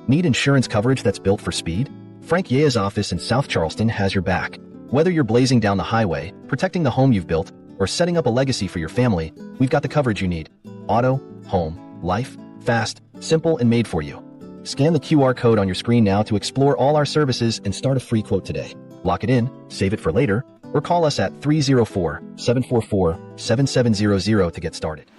Need insurance coverage that's built for speed? Frank Yea's office in South Charleston has your back. Whether you're blazing down the highway, protecting the home you've built, or setting up a legacy for your family, we've got the coverage you need. Auto, home, life, fast, simple, and made for you. Scan the QR code on your screen now to explore all our services and start a free quote today. Lock it in, save it for later, or call us at 304-744-7700 to get started.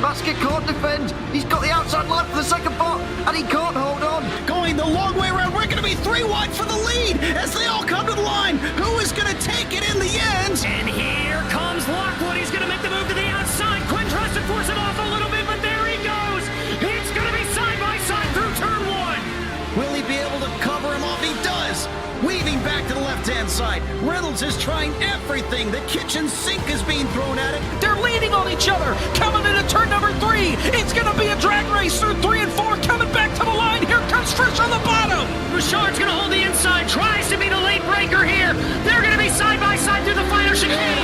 Basket can't defend. He's got the outside line for the second part, and he can't hold on. Going the long way around. We're going to be 3 wide for the lead as they all come to the line. Who is going to take it in the end? And here comes Lockwood. He's going to make the move to the outside. Quinn tries to force him off a little bit, but there he goes. It's going to be side by side through turn 1. Will he be able to cover him off? He does. Weaving back to the left-hand side. Reynolds is trying everything. The kitchen sink is being thrown at it. They're leaning on each other. Coming into turn number 3. It's going to be a drag race through 3 and 4. Coming back to the line. Here comes Trish on the bottom. Richard's going to hold the inside. Tries to be the late breaker here. They're going to be side by side through the final chicane.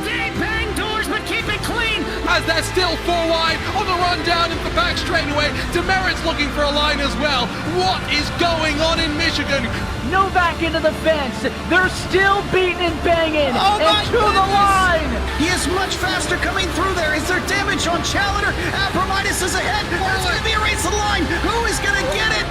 They bang doors, but keep it clean. As they're still 4 wide on the run down into the back straightaway. Demerit's looking for a line as well. What is going on in Michigan? Novak into the fence. They're still beating and banging. And to the line. He is much faster coming through there. Is there damage on Challenger? Abramitis is ahead. There's going to be a race to the line. Who is going to get it?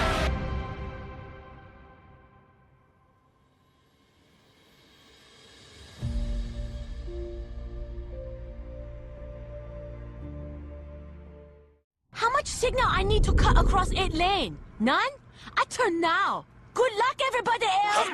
How much signal I need to cut across 8 lane? None? I turn now. Good luck, everybody else.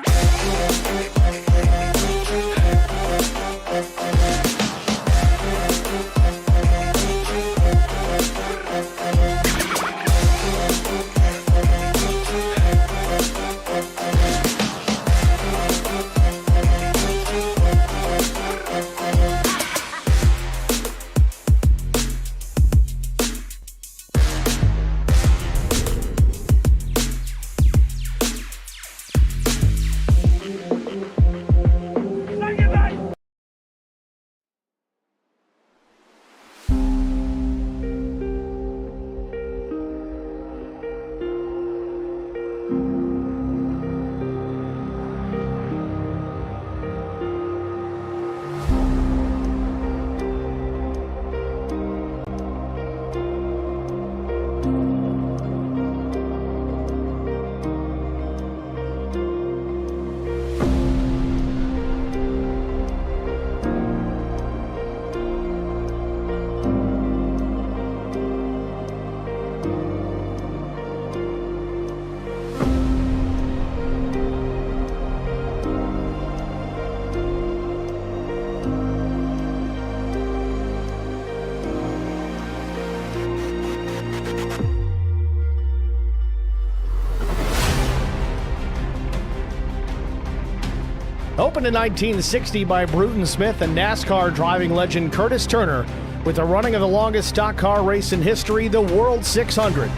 Opened in 1960 by Bruton Smith and NASCAR driving legend Curtis Turner, with the running of the longest stock car race in history, the World 600.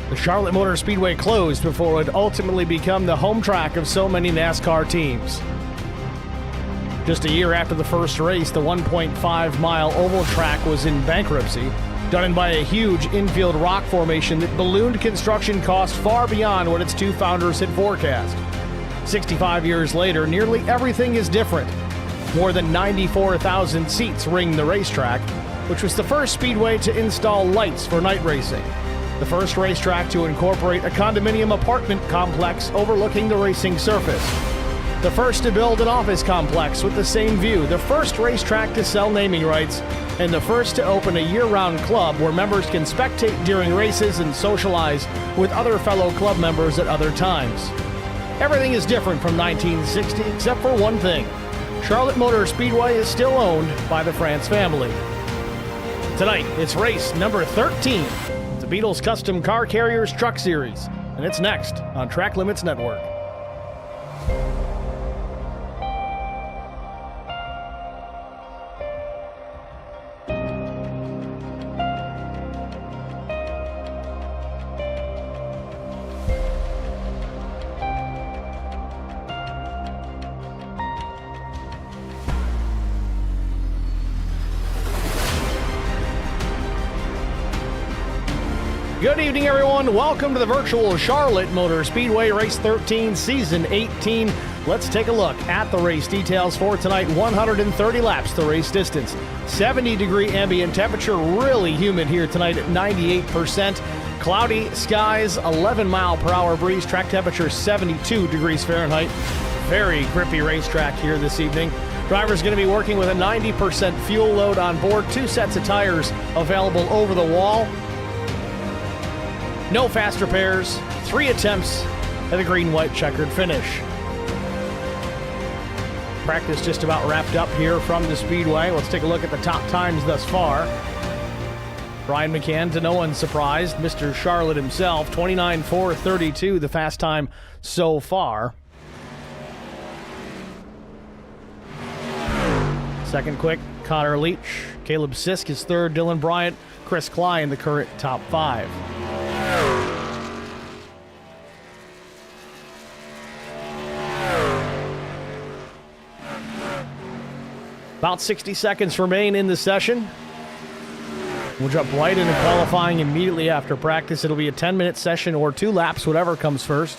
The Charlotte Motor Speedway closed before it would ultimately become the home track of so many NASCAR teams. Just a year after the first race, the 1.5-mile oval track was in bankruptcy, done in by a huge infield rock formation that ballooned construction costs far beyond what its two founders had forecast. 65 years later, nearly everything is different. More than 94,000 seats ring the racetrack, which was the first speedway to install lights for night racing. The first racetrack to incorporate a condominium apartment complex overlooking the racing surface. The first to build an office complex with the same view. The first racetrack to sell naming rights. And the first to open a year-round club where members can spectate during races and socialize with other fellow club members at other times. Everything is different from 1960 except for one thing. Charlotte Motor Speedway is still owned by the France family. Tonight, it's race number 13, the Beadles Custom Car Carriers Truck Series, and it's next on Track Limits Network. Good evening, everyone. Welcome to the virtual Charlotte Motor Speedway Race 13, Season 18. Let's take a look at the race details for tonight. 130 laps, the race distance. 70-degree ambient temperature, really humid here tonight at 98%. Cloudy skies, 11-mile-per-hour breeze, track temperature 72 degrees Fahrenheit. Very grippy racetrack here this evening. Driver's going to be working with a 90% fuel load on board, 2 sets of tires available over the wall. No fast repairs, 3 attempts at the green-white checkered finish. Practice just about wrapped up here from the Speedway. Let's take a look at the top times thus far. Brian McCann, to no one's surprise, Mr. Charlotte himself, 29.432, the fast time so far. Second quick, Connor Leach. Caleb Sisk is third. Dylan Bryant, Chris Klein, the current top 5. About 60 seconds remain in the session. We'll jump right into qualifying immediately after practice. It'll be a 10-minute session or 2 laps, whatever comes first.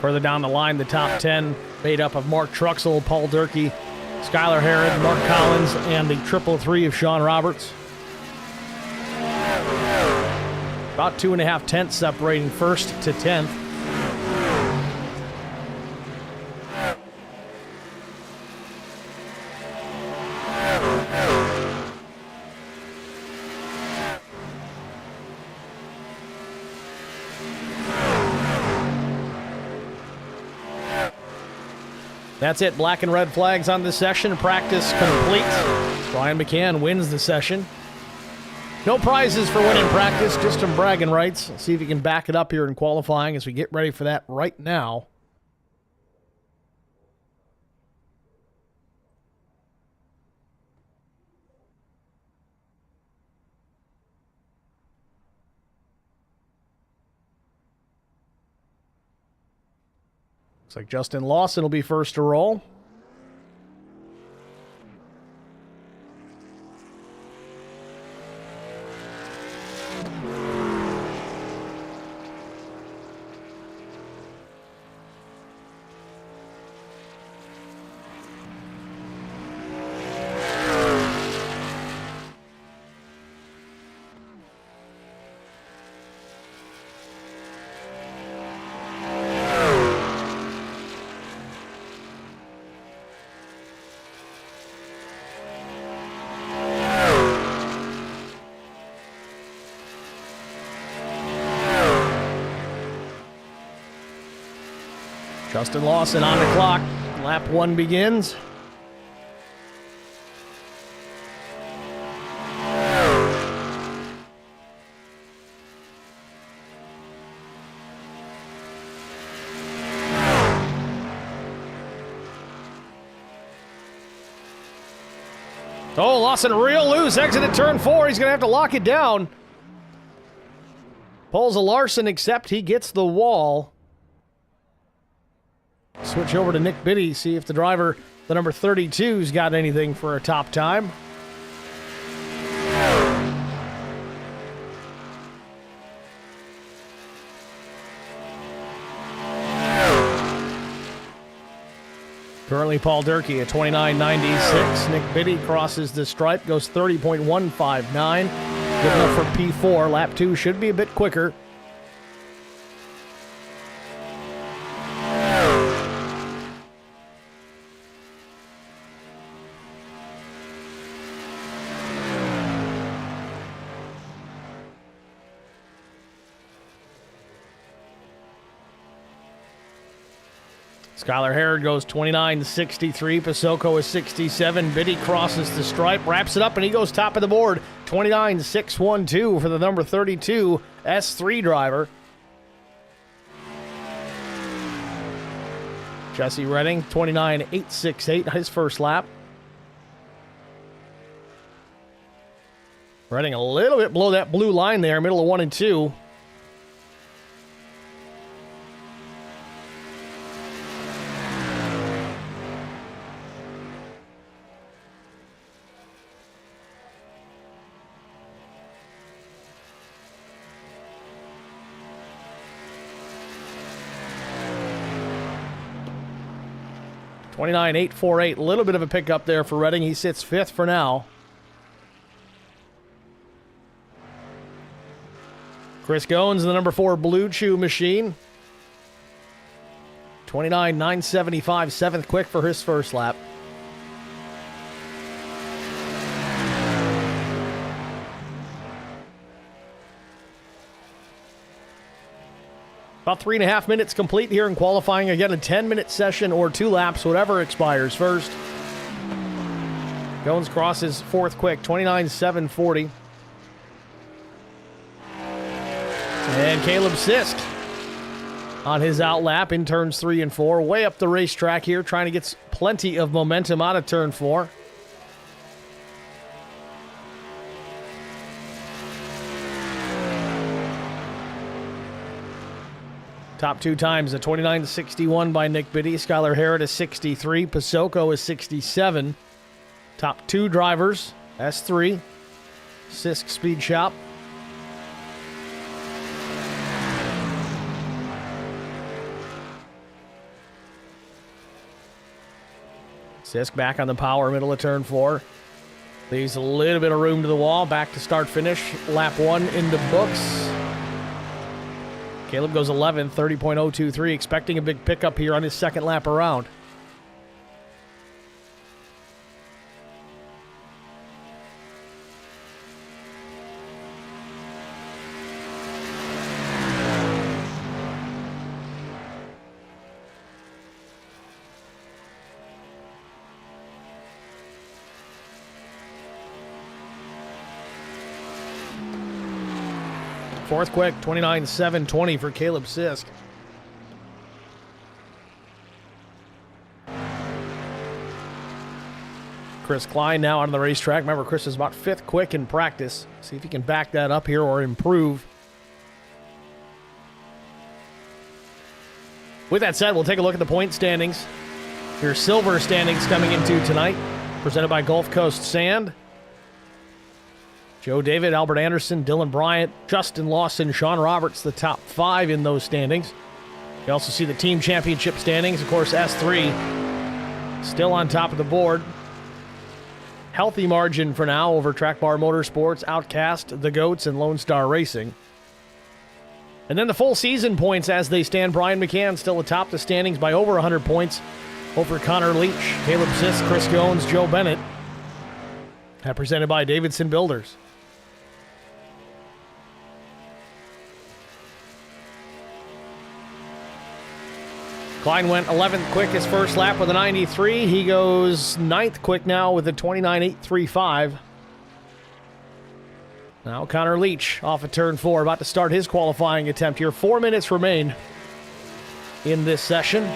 Further down the line, the top 10 made up of Mark Truxell, Paul Durkee, Skylar Herod, Mark Collins, and the 333 of Sean Roberts. About 2.5 tenths separating first to 10th. That's it. Black and red flags on this session. Practice complete. Brian McCann wins the session. No prizes for winning practice, just some bragging rights. Let's see if he can back it up here in qualifying as we get ready for that right now. Looks like Justin Lawson will be first to roll. Justin Lawson on the clock. Lap 1 begins. Oh, Lawson real loose. Exited turn 4. He's going to have to lock it down. Pulls a Larson, except he gets the wall. Switch over to Nick Biddy, see if the driver, the number 32's got anything for a top time. Currently Paul Durkee at 29.96. Nick Biddy crosses the stripe, goes 30.159. Good enough for P4. Lap 2 should be a bit quicker. Skylar Herod goes 29.63. Pasoko is 67. Biddy crosses the stripe, wraps it up, and he goes top of the board. 29.612 for the number 32 S3 driver. Jesse Redding, 29.868, his first lap. Redding a little bit below that blue line there, middle of 1 and 2. $29.848, a little bit of a pickup there for Redding. He sits 5th for now. Chris Goins, the number 4 Blue Chew machine. 29.975, 7th quick for his first lap. About 3.5 minutes complete here in qualifying. Again, a 10-minute session or 2 laps, whatever expires first. Goins crosses 4th quick, 29.740. And Caleb Sisk on his outlap in turns 3 and 4. Way up the racetrack here, trying to get plenty of momentum out of turn 4. Top 2 times, a 29.61 by Nick Biddy. Skylar Herod is 63. Pasoko is 67. Top 2 drivers, S3, Sisk Speed Shop. Sisk back on the power, middle of turn 4. Leaves a little bit of room to the wall. Back to start finish. Lap 1 in the books. Caleb goes 11th, 30.023, expecting a big pickup here on his second lap around. Fourth quick, 29.720 for Caleb Sisk. Chris Klein now on the racetrack. Remember, Chris is about 5th quick in practice. See if he can back that up here or improve. With that said, we'll take a look at the point standings. Your silver standings coming into tonight, presented by Gulf Coast Sand. Joe David, Albert Anderson, Dylan Bryant, Justin Lawson, Sean Roberts, the top 5 in those standings. You also see the team championship standings. Of course, S3 still on top of the board. Healthy margin for now over Track Bar Motorsports, Outcast, The Goats, and Lone Star Racing. And then the full season points as they stand. Brian McCann still atop the standings by over 100 points over Connor Leach, Caleb Sisk, Chris Goins, Joe Bennett. Presented by Davidson Builders. Klein went 11th quick his first lap with a 93. He goes 9th quick now with a 29.835. Now Connor Leach off of turn 4, about to start his qualifying attempt here. 4 minutes remain in this session.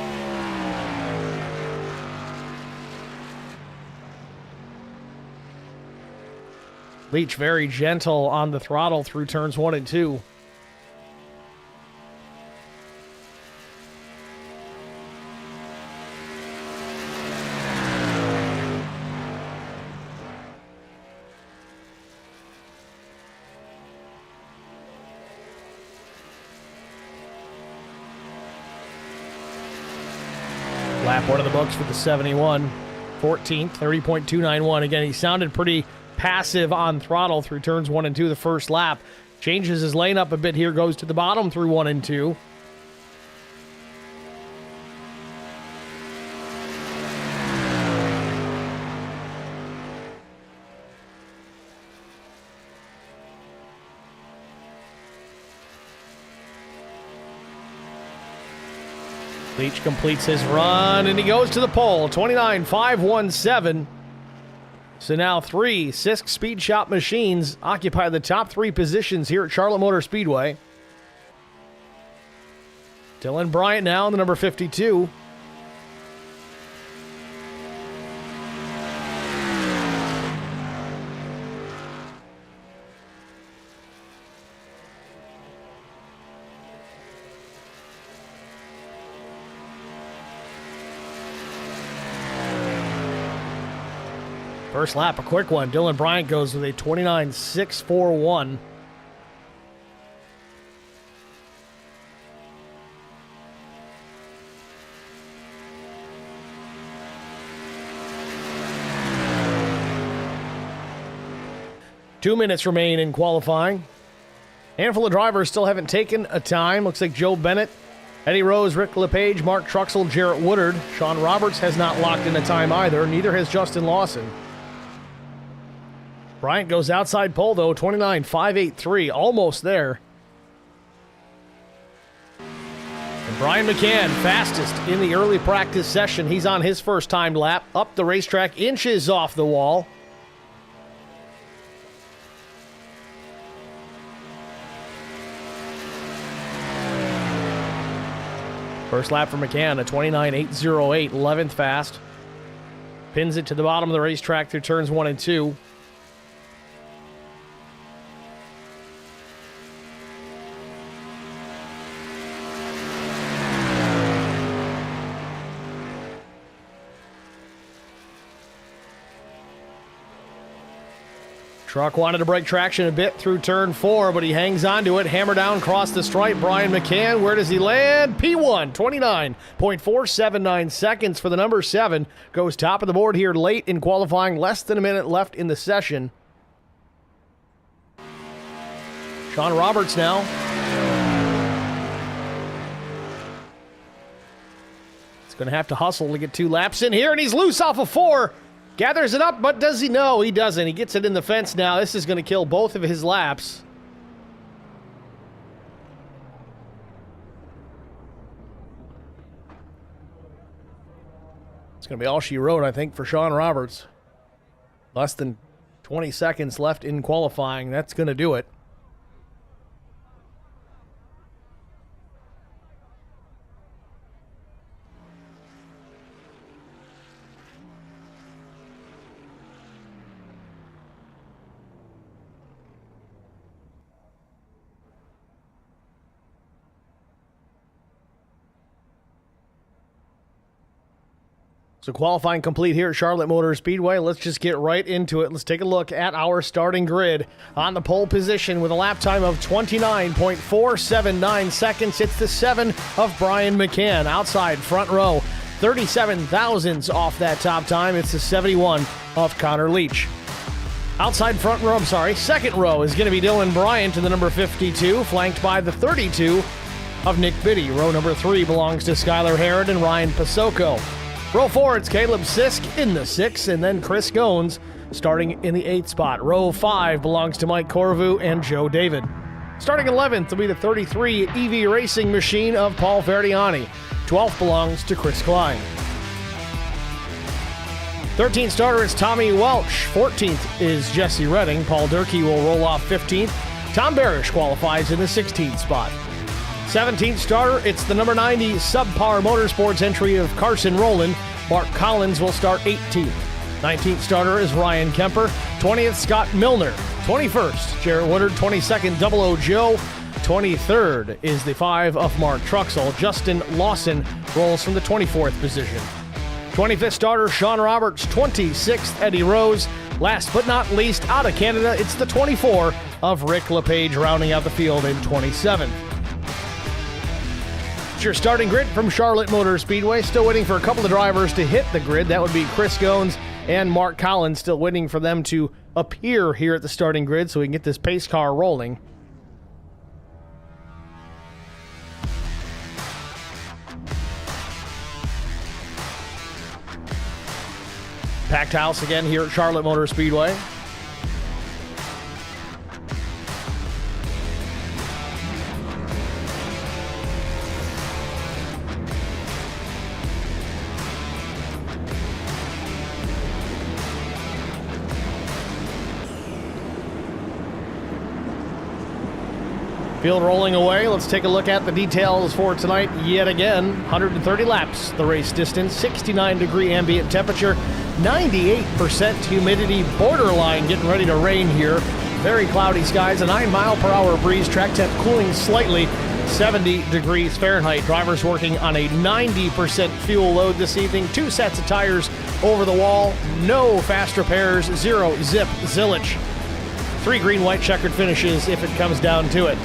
Leach very gentle on the throttle through turns 1 and 2. Lap 1 of the books for the 71. 14th, 30.291. Again, he sounded pretty passive on throttle through turns 1 and 2 the first lap. Changes his lane up a bit here, goes to the bottom through 1 and 2. Leach completes his run, and he goes to the pole, 29.517. So now 3 Sisk Speed Shop machines occupy the top 3 positions here at Charlotte Motor Speedway. Dylan Bryant now in the number 52. First lap, a quick one. Dylan Bryant goes with a 29.641. Two minutes remain in qualifying. Handful of drivers still haven't taken a time. Looks like Joe Bennett, Eddie Rose, Rick LePage, Mark Truxell, Jarrett Woodard. Sean Roberts has not locked in a time either. Neither has Justin Lawson. Bryant goes outside pole, though, 29.583, almost there. And Brian McCann, fastest in the early practice session. He's on his first timed lap, up the racetrack, inches off the wall. First lap for McCann, a 29.808, 11th fast. Pins it to the bottom of the racetrack through turns 1 and 2. Truck wanted to break traction a bit through turn 4, but he hangs on to it. Hammer down, cross the stripe. Brian McCann, where does he land? P1, 29.479 seconds for the number 7. Goes top of the board here late in qualifying. Less than a minute left in the session. Sean Roberts now. He's going to have to hustle to get 2 laps in here, and he's loose off of 4. Gathers it up, but does he? No, he doesn't. He gets it in the fence now. This is going to kill both of his laps. It's going to be all she wrote, I think, for Sean Roberts. Less than 20 seconds left in qualifying. That's going to do it. So qualifying complete here at Charlotte Motor Speedway. Let's just get right into it. Let's take a look at our starting grid. On the pole position with a lap time of 29.479 seconds, it's the 7 of Brian McCann. Outside front row, 37 thousandths off that top time. It's the 71 of Connor Leach. Outside front row, second row is going to be Dylan Bryant in the number 52, flanked by the 32 of Nick Biddy. Row number 3 belongs to Skylar Herod and Ryan Pasoko. Row 4, it's Caleb Sisk in the 6, and then Chris Goins starting in the 8th spot. Row 5 belongs to Mike Corvu and Joe David. Starting 11th will be the 33 EV Racing machine of Paul Ferdiani. 12th belongs to Chris Klein. 13th starter is Tommy Welch. 14th is Jesse Redding. Paul Durkee will roll off 15th. Tom Barish qualifies in the 16th spot. 17th starter, it's the number 90 Subpar Motorsports entry of Carson Rowland. Mark Collins will start 18th. 19th starter is Ryan Kemper. 20th, Scott Milner. 21st, Jarrett Woodard. 22nd, Double O Joe. 23rd is the 5 of Mark Truxell. Justin Lawson rolls from the 24th position. 25th starter, Sean Roberts. 26th, Eddie Rose. Last but not least, out of Canada, it's the 24 of Rick LePage rounding out the field in 27th. It's your starting grid from Charlotte Motor Speedway. Still waiting for a couple of drivers to hit the grid. That would be Chris Goins and Mark Collins. Still waiting for them to appear here at the starting grid so we can get this pace car rolling. Packed house again here at Charlotte Motor Speedway. Field rolling away. Let's take a look at the details for tonight yet again. 130 laps, the race distance, 69-degree ambient temperature, 98% humidity, borderline getting ready to rain here. Very cloudy skies, a 9-mile-per-hour breeze, track temp cooling slightly, 70 degrees Fahrenheit. Drivers working on a 90% fuel load this evening. 2 sets of tires over the wall, no fast repairs, 0 zip zillage. 3 green-white checkered finishes if it comes down to it.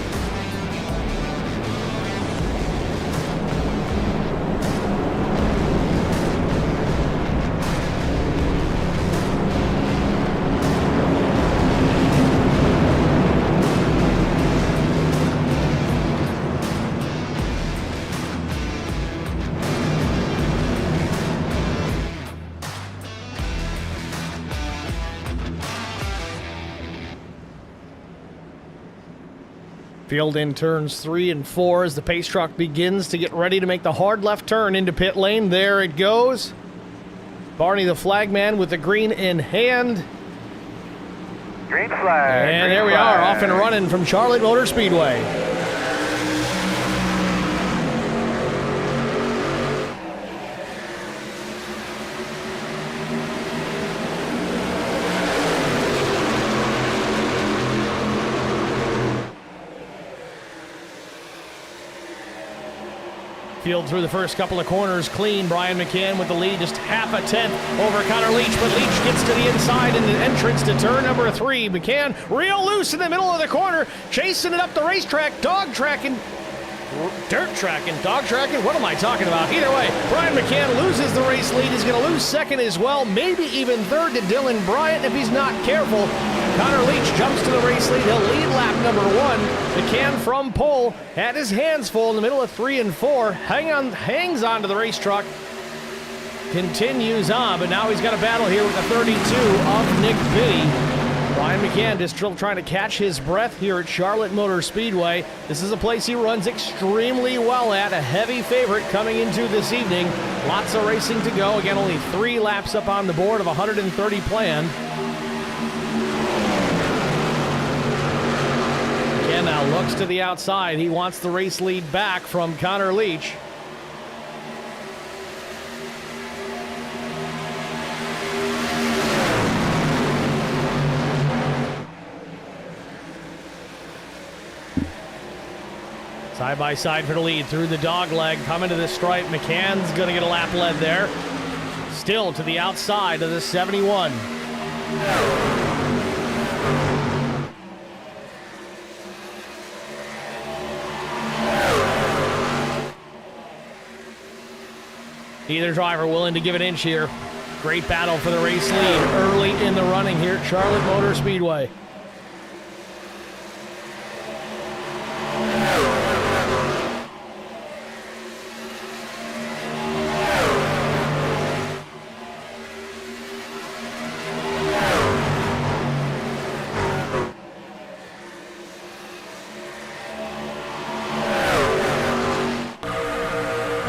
Field in turns 3 and 4 as the pace truck begins to get ready to make the hard left turn into pit lane. There it goes. Barney the flagman with the green in hand. Green flag. And there we are, off and running from Charlotte Motor Speedway. Field through the first couple of corners clean. Brian McCann with the lead, just half a tenth over Connor Leach, but Leach gets to the inside in the entrance to turn number 3. McCann real loose in the middle of the corner, chasing it up the racetrack, dog tracking, what am I talking about? Either way, Brian McCann loses the race lead. He's going to lose second as well, maybe even third to Dylan Bryant if he's not careful. Connor Leach jumps to the race lead. He'll lead lap number 1. McCann from pole had his hands full in the middle of 3 and 4. Hangs on to the race truck. Continues on, but now he's got a battle here with the 32 of Nick Biddy. Brian McCann just still trying to catch his breath here at Charlotte Motor Speedway. This is a place he runs extremely well at, a heavy favorite coming into this evening. Lots of racing to go. Again, only 3 laps up on the board of 130 planned. McCann now looks to the outside. He wants the race lead back from Connor Leach. Side by side for the lead through the dog leg, coming to the stripe. McCann's going to get a lap lead there. Still to the outside of the 71. Either driver willing to give an inch here. Great battle for the race lead early in the running here at Charlotte Motor Speedway.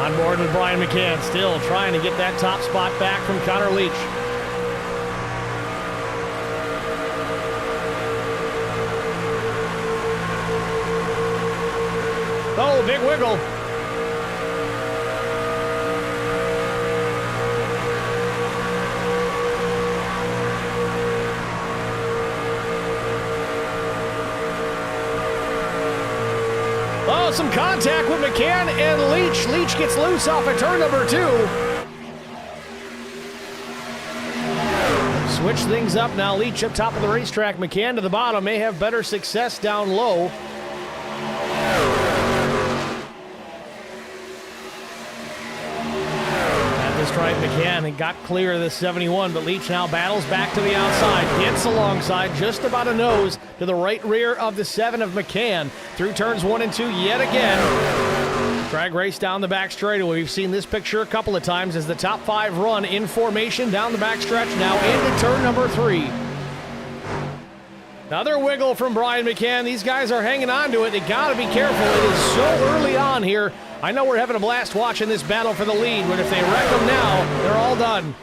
On board with Brian McCann, still trying to get that top spot back from Connor Leach. Oh, big wiggle. Oh, some contact with McCann and Leach. Leach gets loose off of turn number 2. Switch things up now. Leach up top of the racetrack. McCann to the bottom. May have better success down low. At this stripe, McCann got clear of the 71, but Leach now battles back to the outside. Gets alongside, just about a nose to the right rear of the 7 of McCann. Through turns 1 and 2 yet again. Drag race down the back straightaway. We've seen this picture a couple of times as the top 5 run in formation down the back stretch, now into turn number 3. Another wiggle from Brian McCann. These guys are hanging on to it. They got to be careful. It is so early on here. I know we're having a blast watching this battle for the lead, but if they wreck them now, they're all done.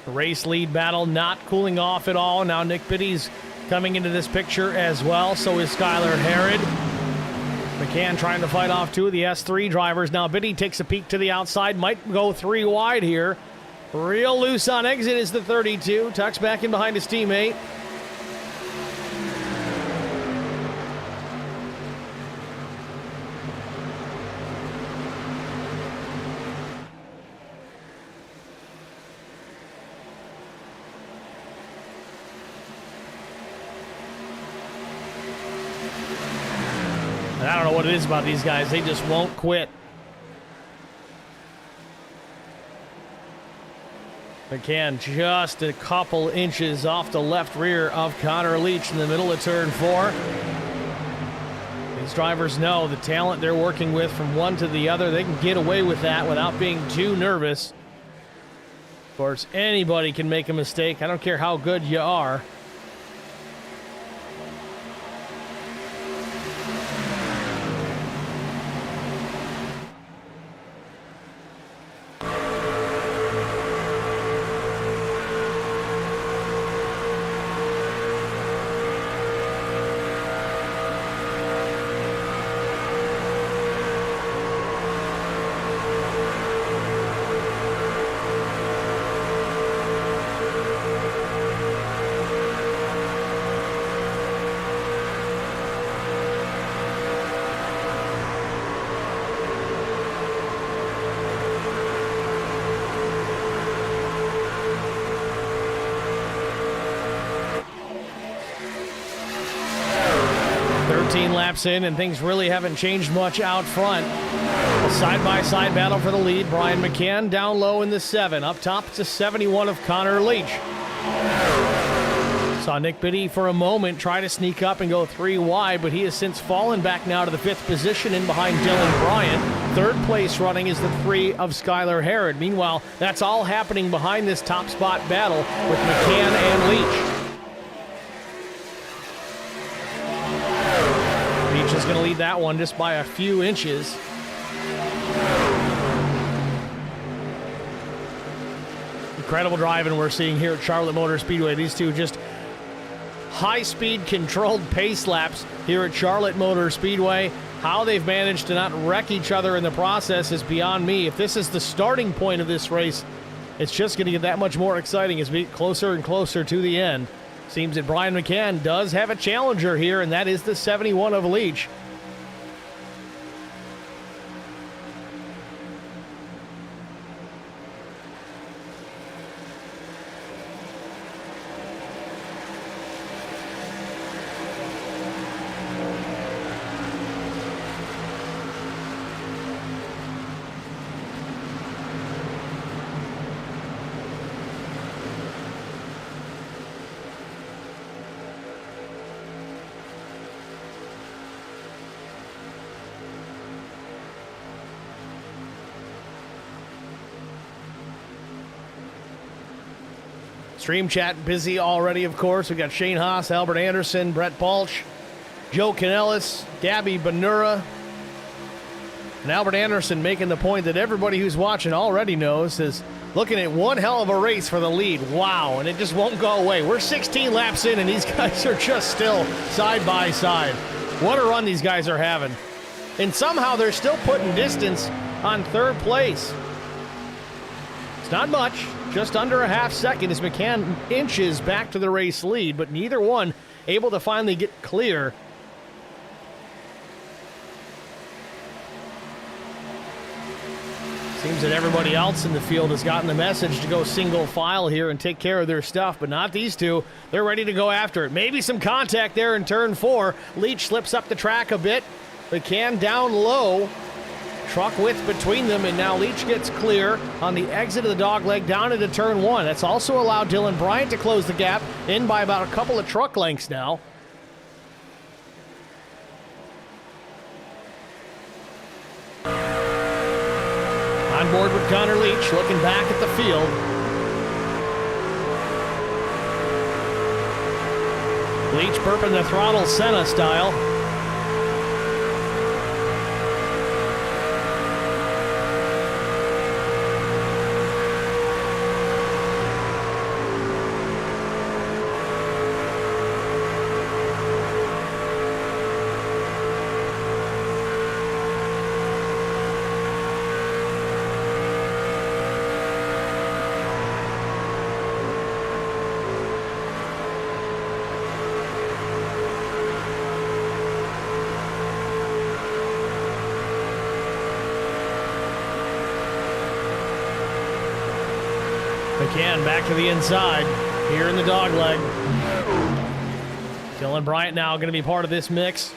Race lead battle not cooling off at all. Now Nick Biddy's coming into this picture as well. So is Skylar Harrod. McCann trying to fight off 2 of the S3 drivers. Now Biddy takes a peek to the outside. Might go 3 wide here. Real loose on exit is the 32. Tucks back in behind his teammate. I don't know what it is about these guys. They just won't quit. McCann just a couple inches off the left rear of Connor Leach in the middle of turn 4. These drivers know the talent they're working with from one to the other. They can get away with that without being too nervous. Of course, anybody can make a mistake. I don't care how good you are. Laps in, and things really haven't changed much out front. A side-by-side battle for the lead. Brian McCann down low in the 7. Up top, it's a 71 of Connor Leach. Saw Nick Biddy for a moment try to sneak up and go 3 wide, but he has since fallen back now to the 5th position in behind Dylan Bryant. 3rd place running is the 3 of Skylar Harrod. Meanwhile, that's all happening behind this top spot battle with McCann and Leach. Leach is going to lead that one just by a few inches. Incredible driving we're seeing here at Charlotte Motor Speedway. These two just high-speed controlled pace laps here at Charlotte Motor Speedway. How they've managed to not wreck each other in the process is beyond me. If this is the starting point of this race, it's just going to get that much more exciting as we get closer and closer to the end. Seems that Brian McCann does have a challenger here, and that is the 71 of Leach. Stream chat busy already, of course. We got Shane Haas, Albert Anderson, Brett Balch, Joe Canellis, Gabby Benura, and Albert Anderson making the point that everybody who's watching already knows is looking at one hell of a race for the lead. Wow, and it just won't go away. We're 16 laps in, and these guys are just still side by side. What a run these guys are having. And somehow they're still putting distance on third place. It's not much, just under a half second as McCann inches back to the race lead, but neither one able to finally get clear. Seems that everybody else in the field has gotten the message to go single file here and take care of their stuff, but not these two. They're ready to go after it. Maybe some contact there in turn 4. Leach slips up the track a bit. McCann down low. Truck width between them, and now Leach gets clear on the exit of the dogleg down into turn 1. That's also allowed Dylan Bryant to close the gap in by about a couple of truck lengths now. On board with Connor Leach, looking back at the field. Leach burping the throttle Senna style. McCann back to the inside here in the dogleg. Dylan Bryant now going to be part of this mix.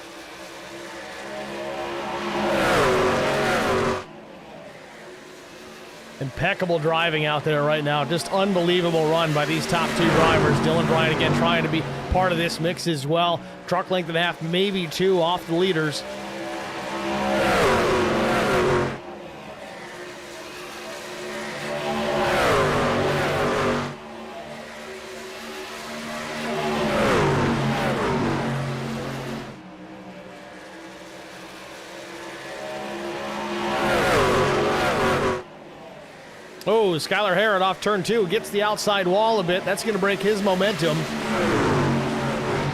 Impeccable driving out there right now. Just unbelievable run by these top two drivers. Dylan Bryant again trying to be part of this mix as well. Truck length and a half, maybe 2 off the leaders. Oh, Skylar Harrod off turn 2, gets the outside wall a bit. That's going to break his momentum.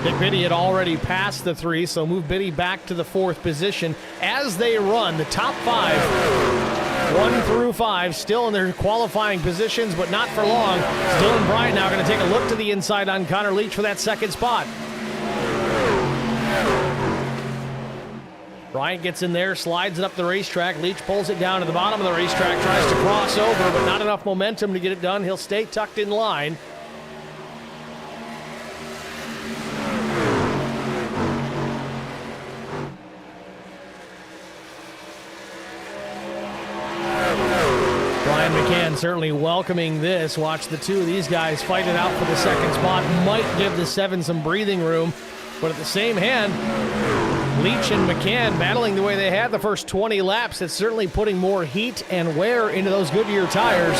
Nick Biddy had already passed the 3, so move Biddy back to the 4th position. As they run, the top 5, 1 through 5, still in their qualifying positions, but not for long. Dylan Bryant now going to take a look to the inside on Connor Leach for that 2nd spot. Bryant gets in there, slides it up the racetrack. Leach pulls it down to the bottom of the racetrack, tries to cross over, but not enough momentum to get it done. He'll stay tucked in line. Brian McCann certainly welcoming this. Watch the 2 of these guys fight it out for the 2nd spot. Might give the 7 some breathing room, but at the same hand, Leach and McCann battling the way they had the first 20 laps. It's certainly putting more heat and wear into those Goodyear tires.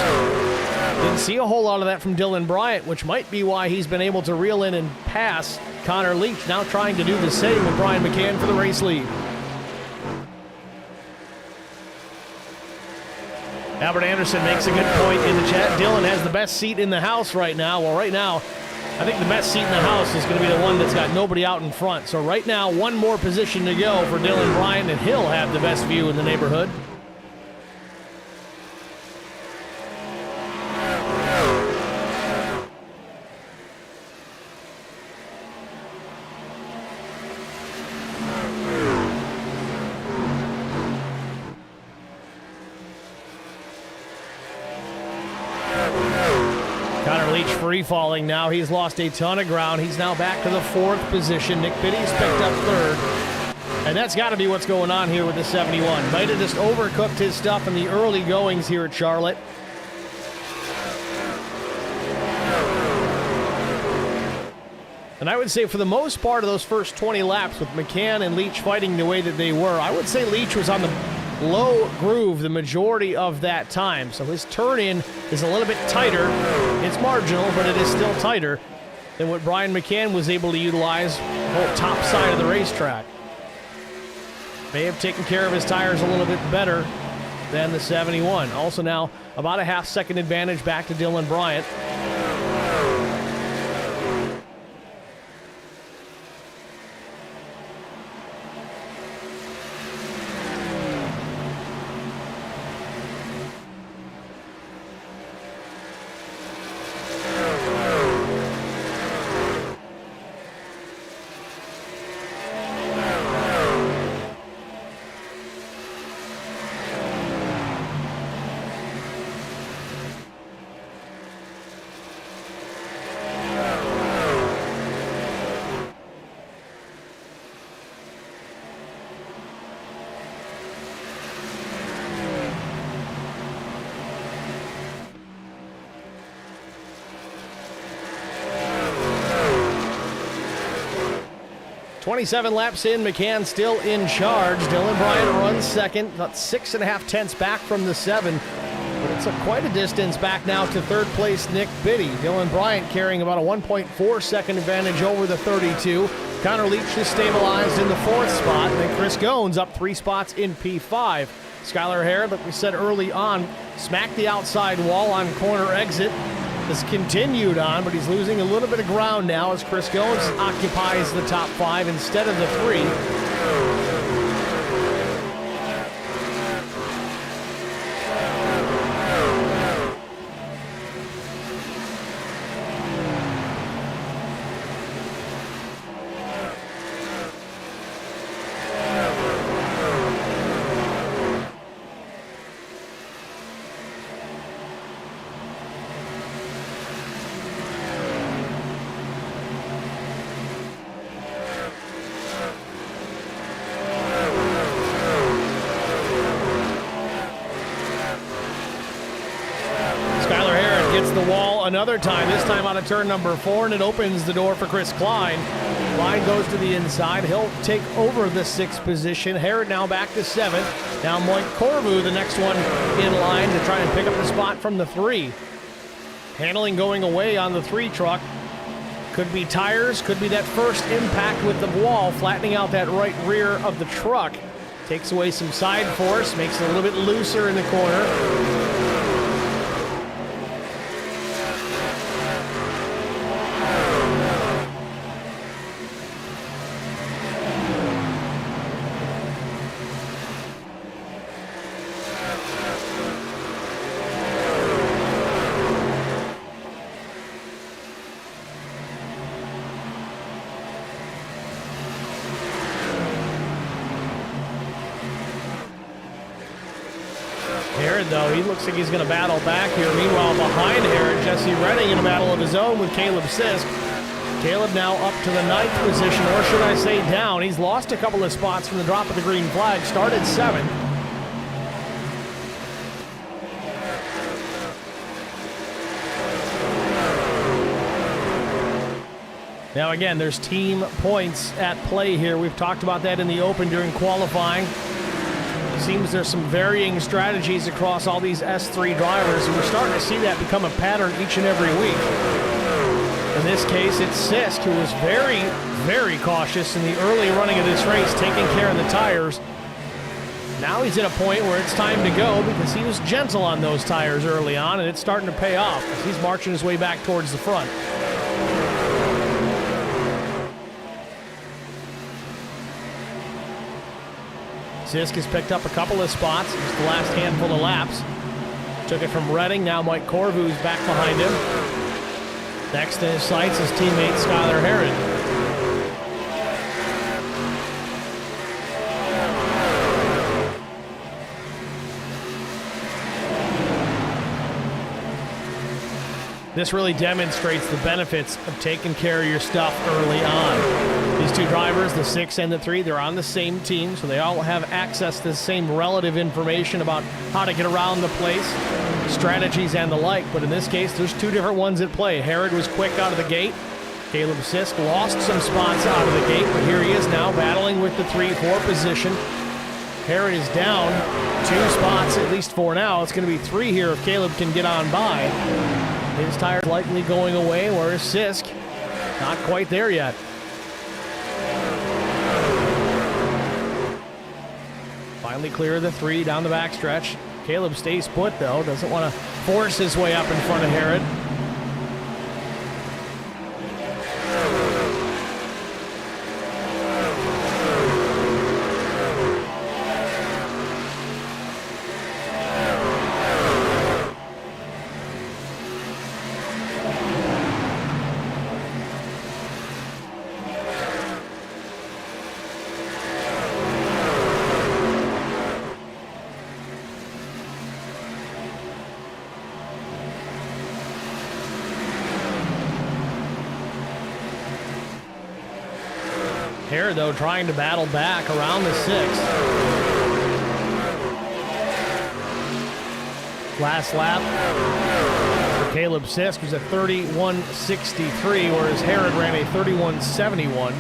Didn't see a whole lot of that from Dylan Bryant, which might be why he's been able to reel in and pass Connor Leach, now trying to do the same with Brian McCann for the race lead. Albert Anderson makes a good point in the chat. Dylan has the best seat in the house right now. Well, right now, I think the best seat in the house is going to be the one that's got nobody out in front. So right now, one more position to go for Dylan Bryant, and he'll have the best view in the neighborhood. Free-falling now. He's lost a ton of ground. He's now back to the 4th position. Nick Biddy's picked up 3rd. And that's got to be what's going on here with the 71. Might have just overcooked his stuff in the early goings here at Charlotte. And I would say for the most part of those first 20 laps with McCann and Leach fighting the way that they were, I would say Leach was on the low groove the majority of that time. So his turn-in is a little bit tighter. It's marginal, but it is still tighter than what Brian McCann was able to utilize the whole top side of the racetrack. May have taken care of his tires a little bit better than the 71. Also now about a half-second advantage back to Dylan Bryant. .27 laps in, McCann still in charge. Dylan Bryant runs second, about 6.5 tenths back from the 7. But it's quite a distance back now to third place Nick Biddy. Dylan Bryant carrying about a 1.4 second advantage over the 32. Connor Leach is stabilized in the 4th spot. And then Chris Goins up 3 spots in P5. Skylar Hare, like we said early on, smacked the outside wall on corner exit. Has continued on, but he's losing a little bit of ground now as Chris Goins occupies the top 5 instead of the 3. Another time, this time out of turn number 4, and it opens the door for Chris Klein. Klein goes to the inside. He'll take over the 6th position. Herod now back to 7th. Now Moink Corvu, the next one in line to try and pick up the spot from the 3. Handling going away on the 3 truck. Could be tires, could be that first impact with the wall, flattening out that right rear of the truck. Takes away some side force, makes it a little bit looser in the corner. Though he looks like he's going to battle back here. Meanwhile, behind Herod, Jesse Redding in a battle of his own with Caleb Sisk. Caleb now up to the 9th position, or should I say down. He's lost a couple of spots from the drop of the green flag. Started 7th. Now again, there's team points at play here. We've talked about that in the open during qualifying. Seems there's some varying strategies across all these S3 drivers, and we're starting to see that become a pattern each and every week. In this case, it's Sisk, who was very, very cautious in the early running of this race, taking care of the tires. Now he's at a point where it's time to go because he was gentle on those tires early on, and it's starting to pay off as he's marching his way back towards the front. Sisk has picked up a couple of spots, just the last handful of laps. Took it from Redding, now Mike Corvu's back behind him. Next to his sights is teammate Skylar Herod. This really demonstrates the benefits of taking care of your stuff early on. These two drivers, the 6 and the 3, they're on the same team, so they all have access to the same relative information about how to get around the place, strategies and the like. But in this case, there's 2 different ones at play. Herod was quick out of the gate. Caleb Sisk lost some spots out of the gate, but here he is now battling with the 3-4 position. Herod is down 2 spots, at least for now. It's going to be 3 here if Caleb can get on by. His tire's likely going away, whereas Sisk, not quite there yet. Finally clear of the 3 down the backstretch. Caleb stays put, though. Doesn't want to force his way up in front of Herod. Herod, though, trying to battle back around the 6th. Last lap for Caleb Sisk was a 31.63, whereas Herod ran a 31.71.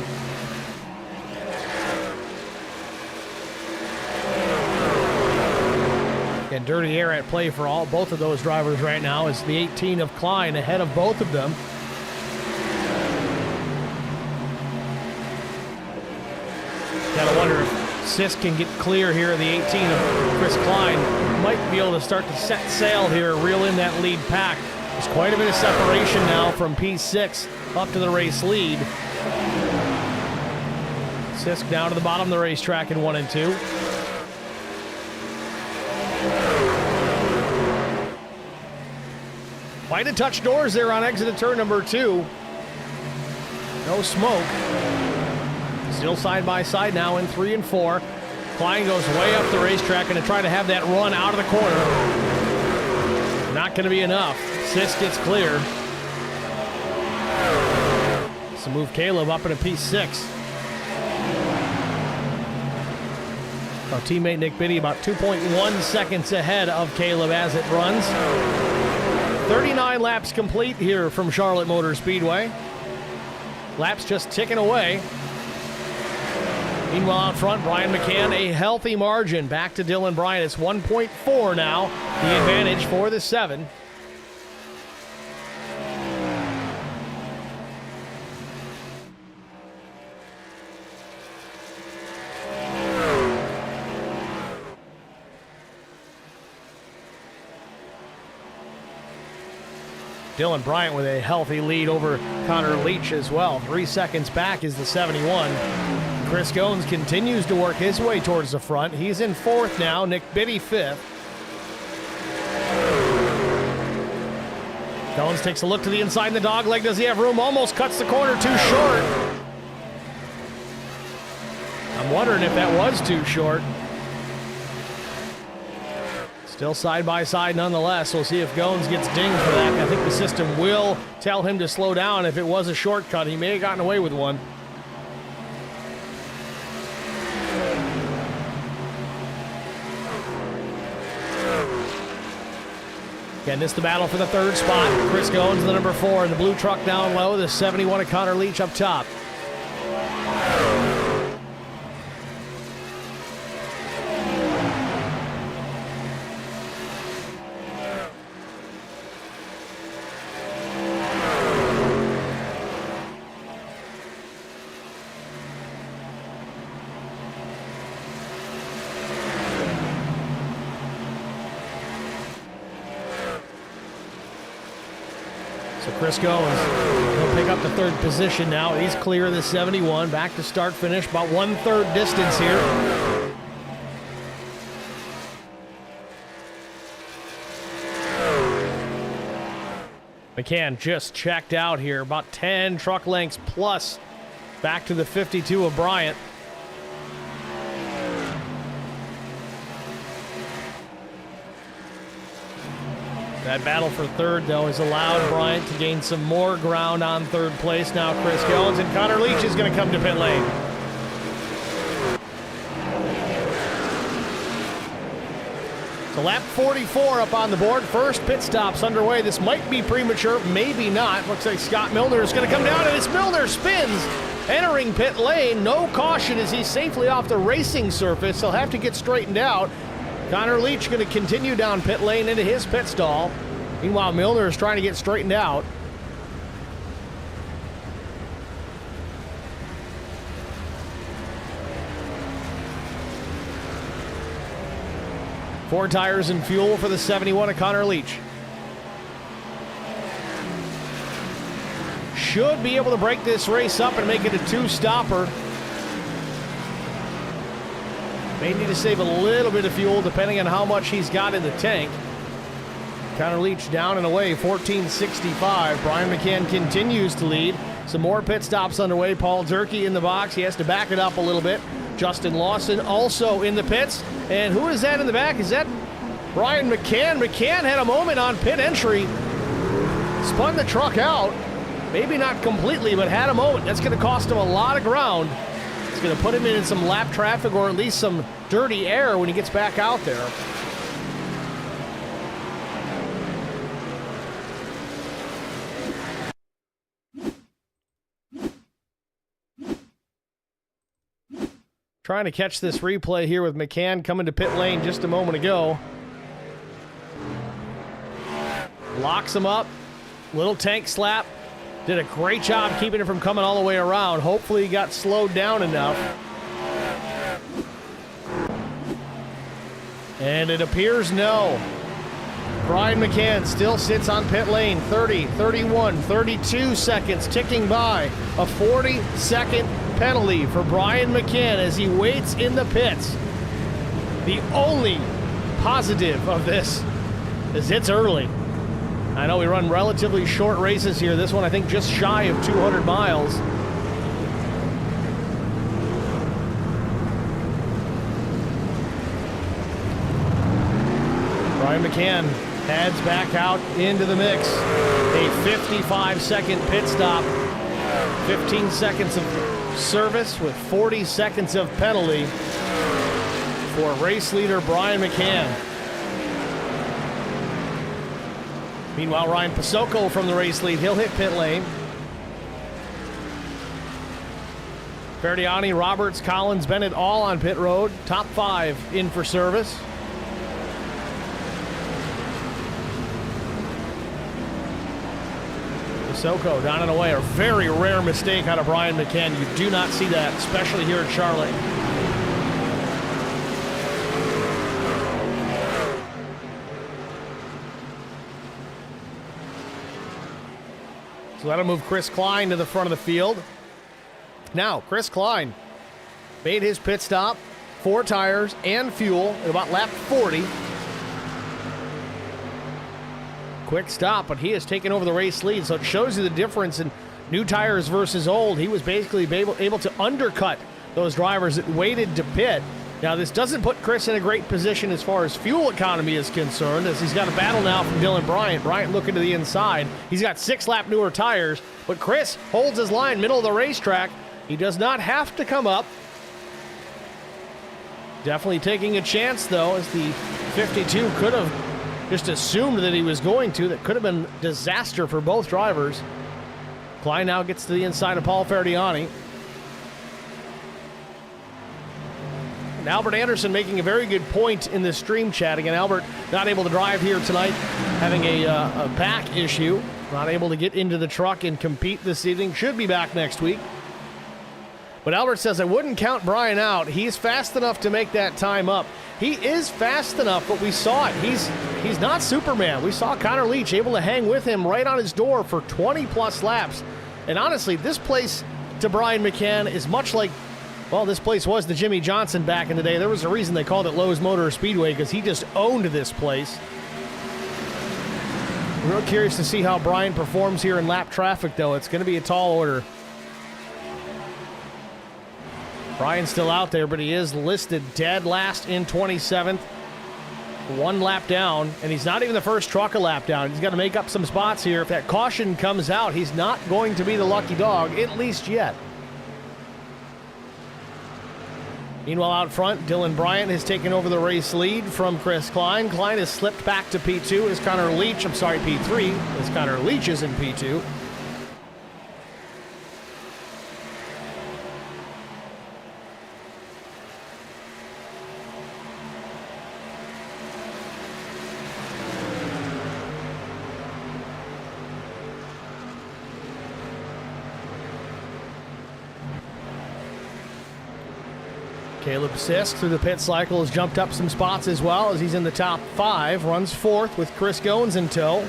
And dirty air at play for both of those drivers right now is the 18 of Klein ahead of both of them. Gotta wonder if Sisk can get clear here of the 18 of Chris Klein. Might be able to start to set sail here, reel in that lead pack. There's quite a bit of separation now from P6 up to the race lead. Sisk down to the bottom of the racetrack in 1 and 2. Might have touched doors there on exit of turn number 2. No smoke. Still side by side now in 3 and 4. Klein goes way up the racetrack and to try to have that run out of the corner. Not going to be enough. Sisk gets clear. So move Caleb up into P6. Our teammate Nick Biddy about 2.1 seconds ahead of Caleb as it runs. 39 laps complete here from Charlotte Motor Speedway. Laps just ticking away. Meanwhile, out front, Brian McCann, a healthy margin. Back to Dylan Bryant. It's 1.4 now, the advantage for the 7. Dylan Bryant with a healthy lead over Connor Leach as well. 3 seconds back is the 71. Chris Goins continues to work his way towards the front. He's in 4th now. Nick Biddy 5th. Goins takes a look to the inside in the dog leg. Does he have room? Almost cuts the corner too short. I'm wondering if that was too short. Still side by side nonetheless. We'll see if Goins gets dinged for that. I think the system will tell him to slow down if it was a shortcut. He may have gotten away with one. Again, this is the battle for the 3rd spot. Chris Goins, the number 4, and the blue truck down low. The 71 of Connor Leach up top. So Chris Goins, he'll pick up the 3rd position now. He's clear of the 71. Back to start finish, about 1/3 distance here. McCann just checked out here. About 10 truck lengths plus back to the 52 of Bryant. That battle for 3rd, though, has allowed Bryant to gain some more ground on 3rd place. Now Chris Goins, and Connor Leach is going to come to pit lane. So lap 44 up on the board. First pit stops underway. This might be premature, maybe not. Looks like Scott Milner is going to come down, and it's Milner spins, entering pit lane. No caution as he's safely off the racing surface. He'll have to get straightened out. Connor Leach going to continue down pit lane into his pit stall. Meanwhile, Milner is trying to get straightened out. Four tires and fuel for the 71 of Connor Leach. Should be able to break this race up and make it a two-stopper. May need to save a little bit of fuel depending on how much he's got in the tank. Connor Leach down and away, 14.65. Brian McCann continues to lead. Some more pit stops underway. Paul Durkee in the box. He has to back it up a little bit. Justin Lawson also in the pits. And who is that in the back? Is that Brian McCann? McCann had a moment on pit entry. Spun the truck out. Maybe not completely, but had a moment. That's going to cost him a lot of ground. It's going to put him in some lap traffic or at least some dirty air when he gets back out there. Trying to catch this replay here with McCann coming to pit lane just a moment ago. Locks him up. Little tank slap. Did a great job keeping it from coming all the way around. Hopefully he got slowed down enough. And it appears no. Brian McCann still sits on pit lane. 30, 31, 32 seconds ticking by. A 40-second penalty for Brian McCann as he waits in the pits. The only positive of this is it's early. I know we run relatively short races here. This one, I think, just shy of 200 miles. Brian McCann heads back out into the mix. A 55-second pit stop. 15 seconds of service with 40 seconds of penalty for race leader Brian McCann. Meanwhile, Ryan Pasocco from the race lead. He'll hit pit lane. Ferdiani, Roberts, Collins, Bennett all on pit road. Top five in for service. Pasocco down and away. A very rare mistake out of Brian McCann. You do not see that, especially here at Charlotte. So that'll move Chris Klein to the front of the field. Now, Chris Klein made his pit stop, 4 tires and fuel at about lap 40. Quick stop, but he has taken over the race lead, so it shows you the difference in new tires versus old. He was basically able to undercut those drivers that waited to pit. Now, this doesn't put Chris in a great position as far as fuel economy is concerned, as he's got a battle now from Dylan Bryant. Bryant looking to the inside. He's got 6-lap newer tires, but Chris holds his line middle of the racetrack. He does not have to come up. Definitely taking a chance, though, as the 52 could have just assumed that he was going to. That could have been disaster for both drivers. Klein now gets to the inside of Paul Ferdiani. And Albert Anderson making a very good point in this stream chat. Again, Albert not able to drive here tonight, having a back issue. Not able to get into the truck and compete this evening. Should be back next week. But Albert says, I wouldn't count Brian out. He's fast enough to make that time up. He is fast enough, but we saw it. He's not Superman. We saw Connor Leach able to hang with him right on his door for 20-plus laps. And honestly, this place to Brian McCann is much like, well, this place was the Jimmy Johnson back in the day. There was a reason they called it Lowe's Motor Speedway, because he just owned this place. Real curious to see how Brian performs here in lap traffic, though. It's going to be a tall order. Brian's still out there, but he is listed dead last in 27th. 1 lap down, and he's not even the first truck a lap down. He's got to make up some spots here. If that caution comes out, he's not going to be the lucky dog, at least yet. Meanwhile, out front, Dylan Bryant has taken over the race lead from Chris Klein. Klein has slipped back to P2 as Connor Leach, P3, as Connor Leach is in P2. Caleb Sisk through the pit cycle has jumped up some spots as well as he's in the top 5. Runs 4th with Chris Goins in tow.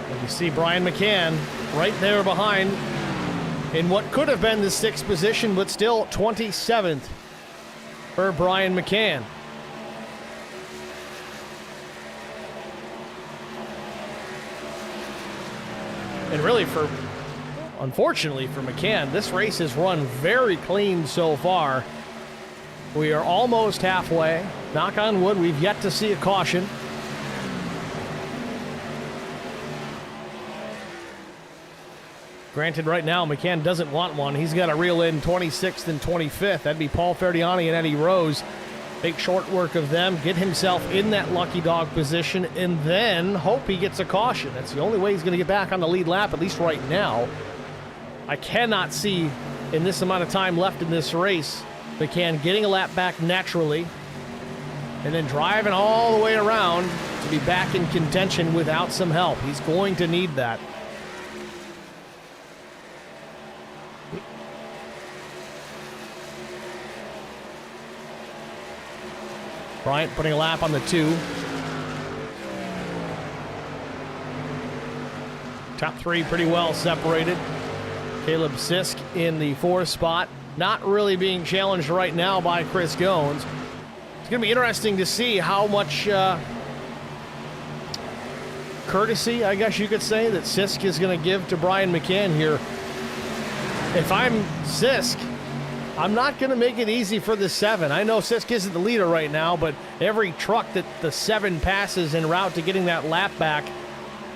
And you see Brian McCann right there behind in what could have been the 6th position, but still 27th for Brian McCann. And really, unfortunately for McCann, this race has run very clean so far. We are almost halfway. Knock on wood, we've yet to see a caution. Granted, right now, McCann doesn't want one. He's got to reel in 26th and 25th. That'd be Paul Ferdiani and Eddie Rose. Make short work of them, get himself in that lucky dog position, and then hope he gets a caution. That's the only way he's going to get back on the lead lap, at least right now. I cannot see, in this amount of time left in this race, McCann getting a lap back naturally and then driving all the way around to be back in contention without some help. He's going to need that. Bryant putting a lap on the 2. Top 3 pretty well separated. Caleb Sisk in the 4th spot. Not really being challenged right now by Chris Goins. It's going to be interesting to see how much courtesy, I guess you could say, that Sisk is going to give to Brian McCann here. If I'm Sisk, I'm not going to make it easy for the 7. I know Sisk isn't the leader right now, but every truck that the 7 passes en route to getting that lap back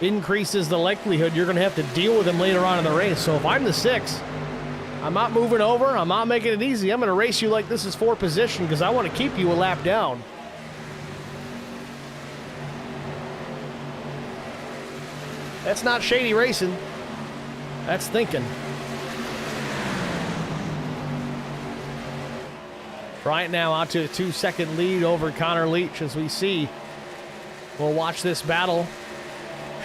increases the likelihood you're going to have to deal with him later on in the race. So if I'm the 6, I'm not moving over. I'm not making it easy. I'm going to race you like this is 4th position because I want to keep you a lap down. That's not shady racing. That's thinking. Bryant now out to a 2-second lead over Connor Leach as we see. We'll watch this battle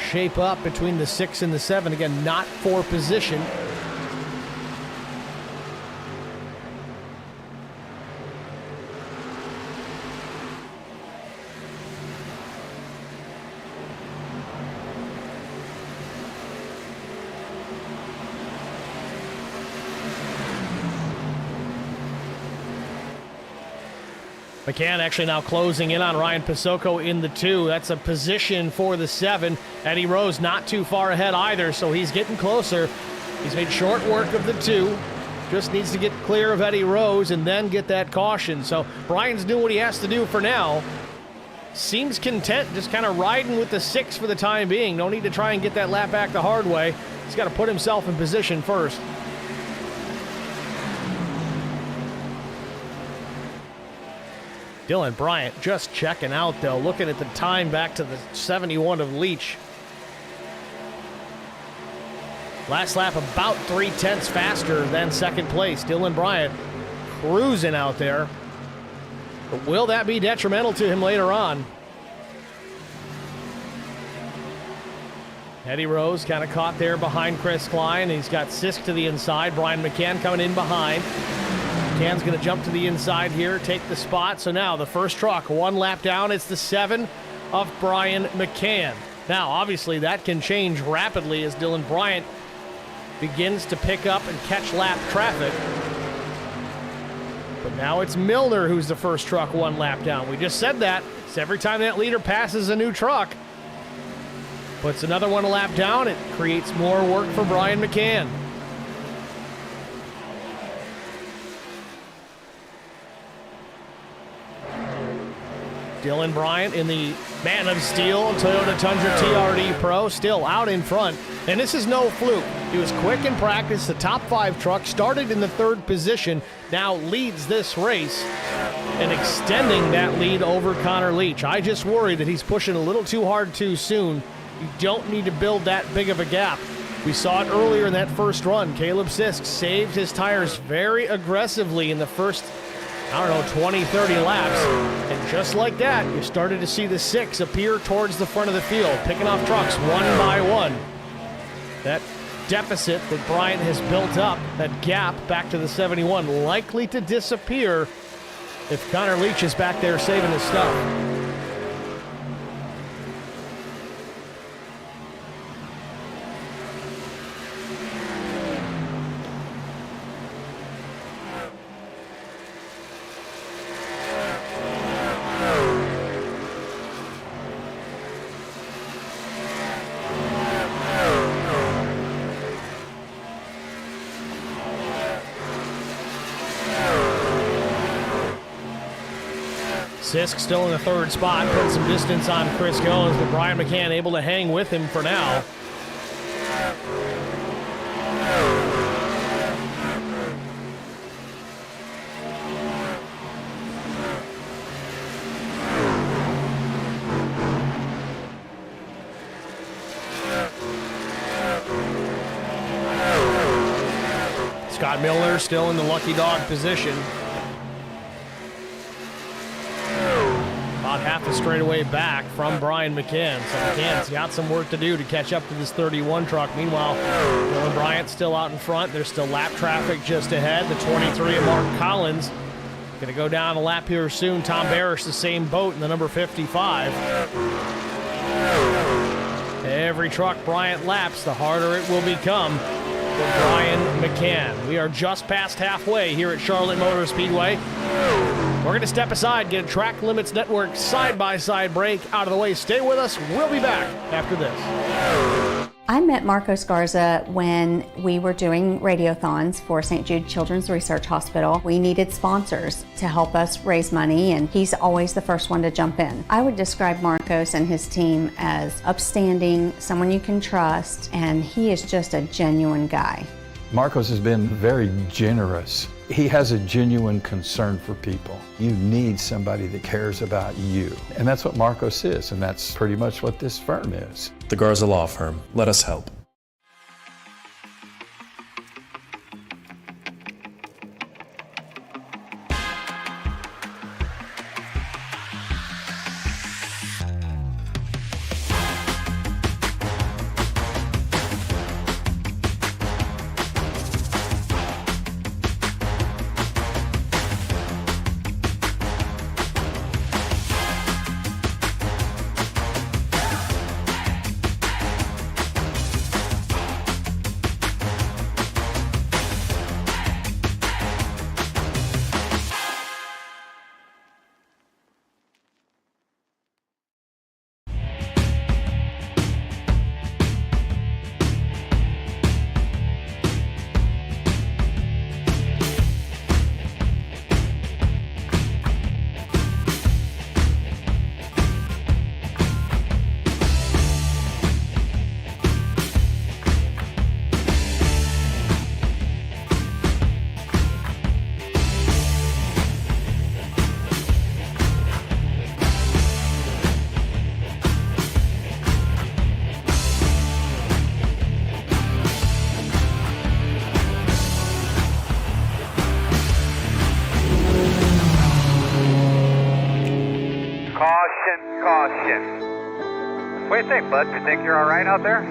shape up between the 6 and the 7. Again, not for position. McCann actually now closing in on Ryan Pasocco in the 2. That's a position for the 7. Eddie Rose not too far ahead either, so he's getting closer. He's made short work of the 2. Just needs to get clear of Eddie Rose and then get that caution. So Brian's doing what he has to do for now. Seems content, just kind of riding with the 6 for the time being. No need to try and get that lap back the hard way. He's got to put himself in position first. Dylan Bryant just checking out, though, looking at the time back to the 71 of Leach. Last lap about 3/10 faster than second place. Dylan Bryant cruising out there. But will that be detrimental to him later on? Eddie Rose kind of caught there behind Chris Klein. He's got Sisk to the inside. Brian McCann coming in behind. McCann's going to jump to the inside here, take the spot. So now the first truck, 1 lap down. It's the 7 of Brian McCann. Now, obviously, that can change rapidly as Dylan Bryant begins to pick up and catch lap traffic. But now it's Milner who's the first truck 1 lap down. We just said that. It's every time that leader passes a new truck, puts another 1 lap down, it creates more work for Brian McCann. Dylan Bryant in the Man of Steel Toyota Tundra TRD Pro, still out in front. And this is no fluke. He was quick in practice. The top 5 truck started in the 3rd position, now leads this race and extending that lead over Connor Leach. I just worry that he's pushing a little too hard too soon. You don't need to build that big of a gap. We saw it earlier in that first run. Caleb Sisk saved his tires very aggressively in the first, 20, 30 laps. And just like that, you started to see the 6 appear towards the front of the field, picking off trucks one by one. That deficit that Bryant has built up, that gap back to the 71, likely to disappear if Connor Leach is back there saving his stuff. Sisk still in the third spot, putting some distance on Chris Goins, but Brian McCann able to hang with him for now. Scott Milner still in the lucky dog position. About half a straightaway back from Brian McCann. So McCann's got some work to do to catch up to this 31 truck. Meanwhile, Dylan Bryant's still out in front. There's still lap traffic just ahead. The 23 of Mark Collins going to go down a lap here soon. Tom Barish, the same boat in the number 55. Every truck Bryant laps, the harder it will become for Brian McCann. We are just past halfway here at Charlotte Motor Speedway. We're going to step aside, get a Track Limits Network side-by-side break out of the way. Stay with us. We'll be back after this. I met Marcos Garza when we were doing radiothons for St. Jude Children's Research Hospital. We needed sponsors to help us raise money, and he's always the first one to jump in. I would describe Marcos and his team as upstanding, someone you can trust, and he is just a genuine guy. Marcos has been very generous. He has a genuine concern for people. You need somebody that cares about you. And that's what Marcos is, and that's pretty much what this firm is. The Garza Law Firm. Let us help. Caution. What do you think, bud? You think you're all right out there?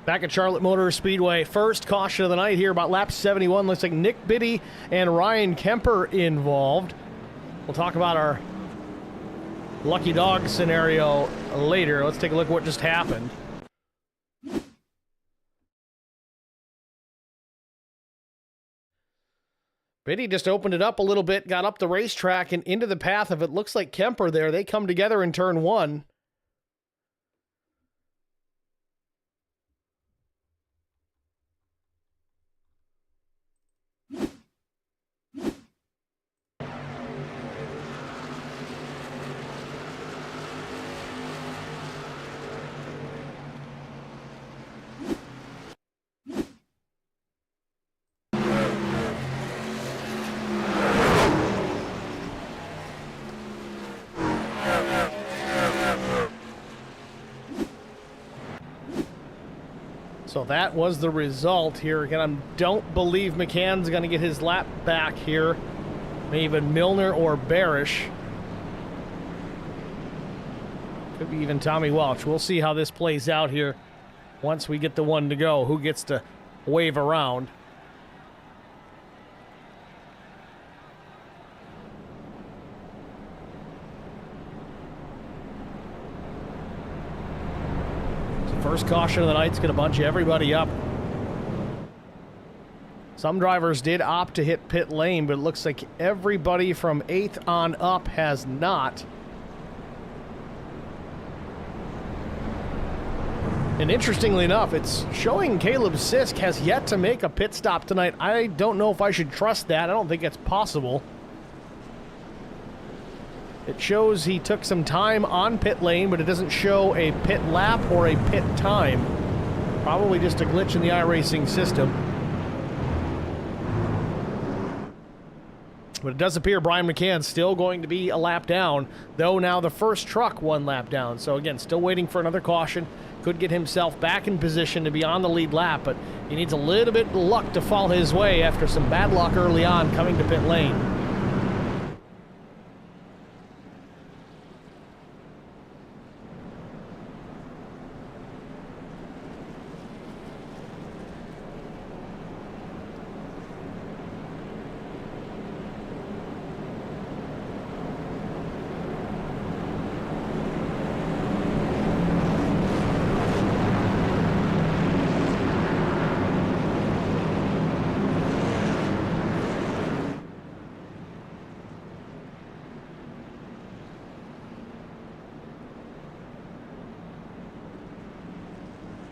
Back at Charlotte Motor Speedway, first caution of the night here about lap 71. Looks like Nick Biddy and Ryan Kemper involved. We'll talk about our lucky dog scenario later. Let's take a look at what just happened. Biddy just opened it up a little bit, got up the racetrack and into the path of it. Looks like Kemper there. They come together in turn one. So that was the result here. Again, I don't believe McCann's going to get his lap back here. Maybe even Milner or Barish. Could be even Tommy Welch. We'll see how this plays out here once we get the one to go. Who gets to wave around? First caution of the night's going to bunch everybody up. Some drivers did opt to hit pit lane, but it looks like everybody from 8th on up has not. And interestingly enough, it's showing Caleb Sisk has yet to make a pit stop tonight. I don't know if I should trust that. I don't think it's possible. It shows he took some time on pit lane, but it doesn't show a pit lap or a pit time. Probably just a glitch in the iRacing system. But it does appear Brian McCann's still going to be a lap down, though now the first truck one lap down. So again, still waiting for another caution. Could get himself back in position to be on the lead lap, but he needs a little bit of luck to fall his way after some bad luck early on coming to pit lane.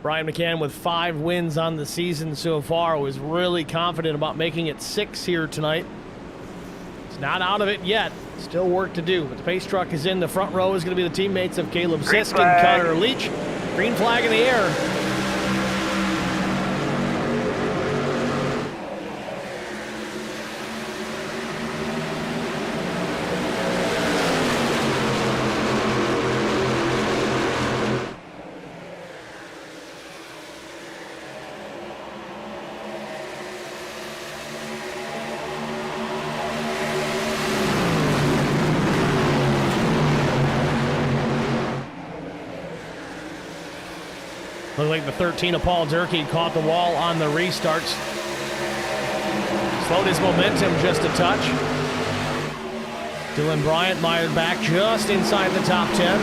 Brian McCann with 5 wins on the season so far was really confident about making it 6 here tonight. He's not out of it yet. Still work to do, but the pace truck is in. The front row is going to be the teammates of Caleb Sisk and Connor Leach. Green flag in the air. Looked like the 13 of Paul Durkee caught the wall on the restarts. Slowed his momentum just a touch. Dylan Bryant mired back just inside the top 10.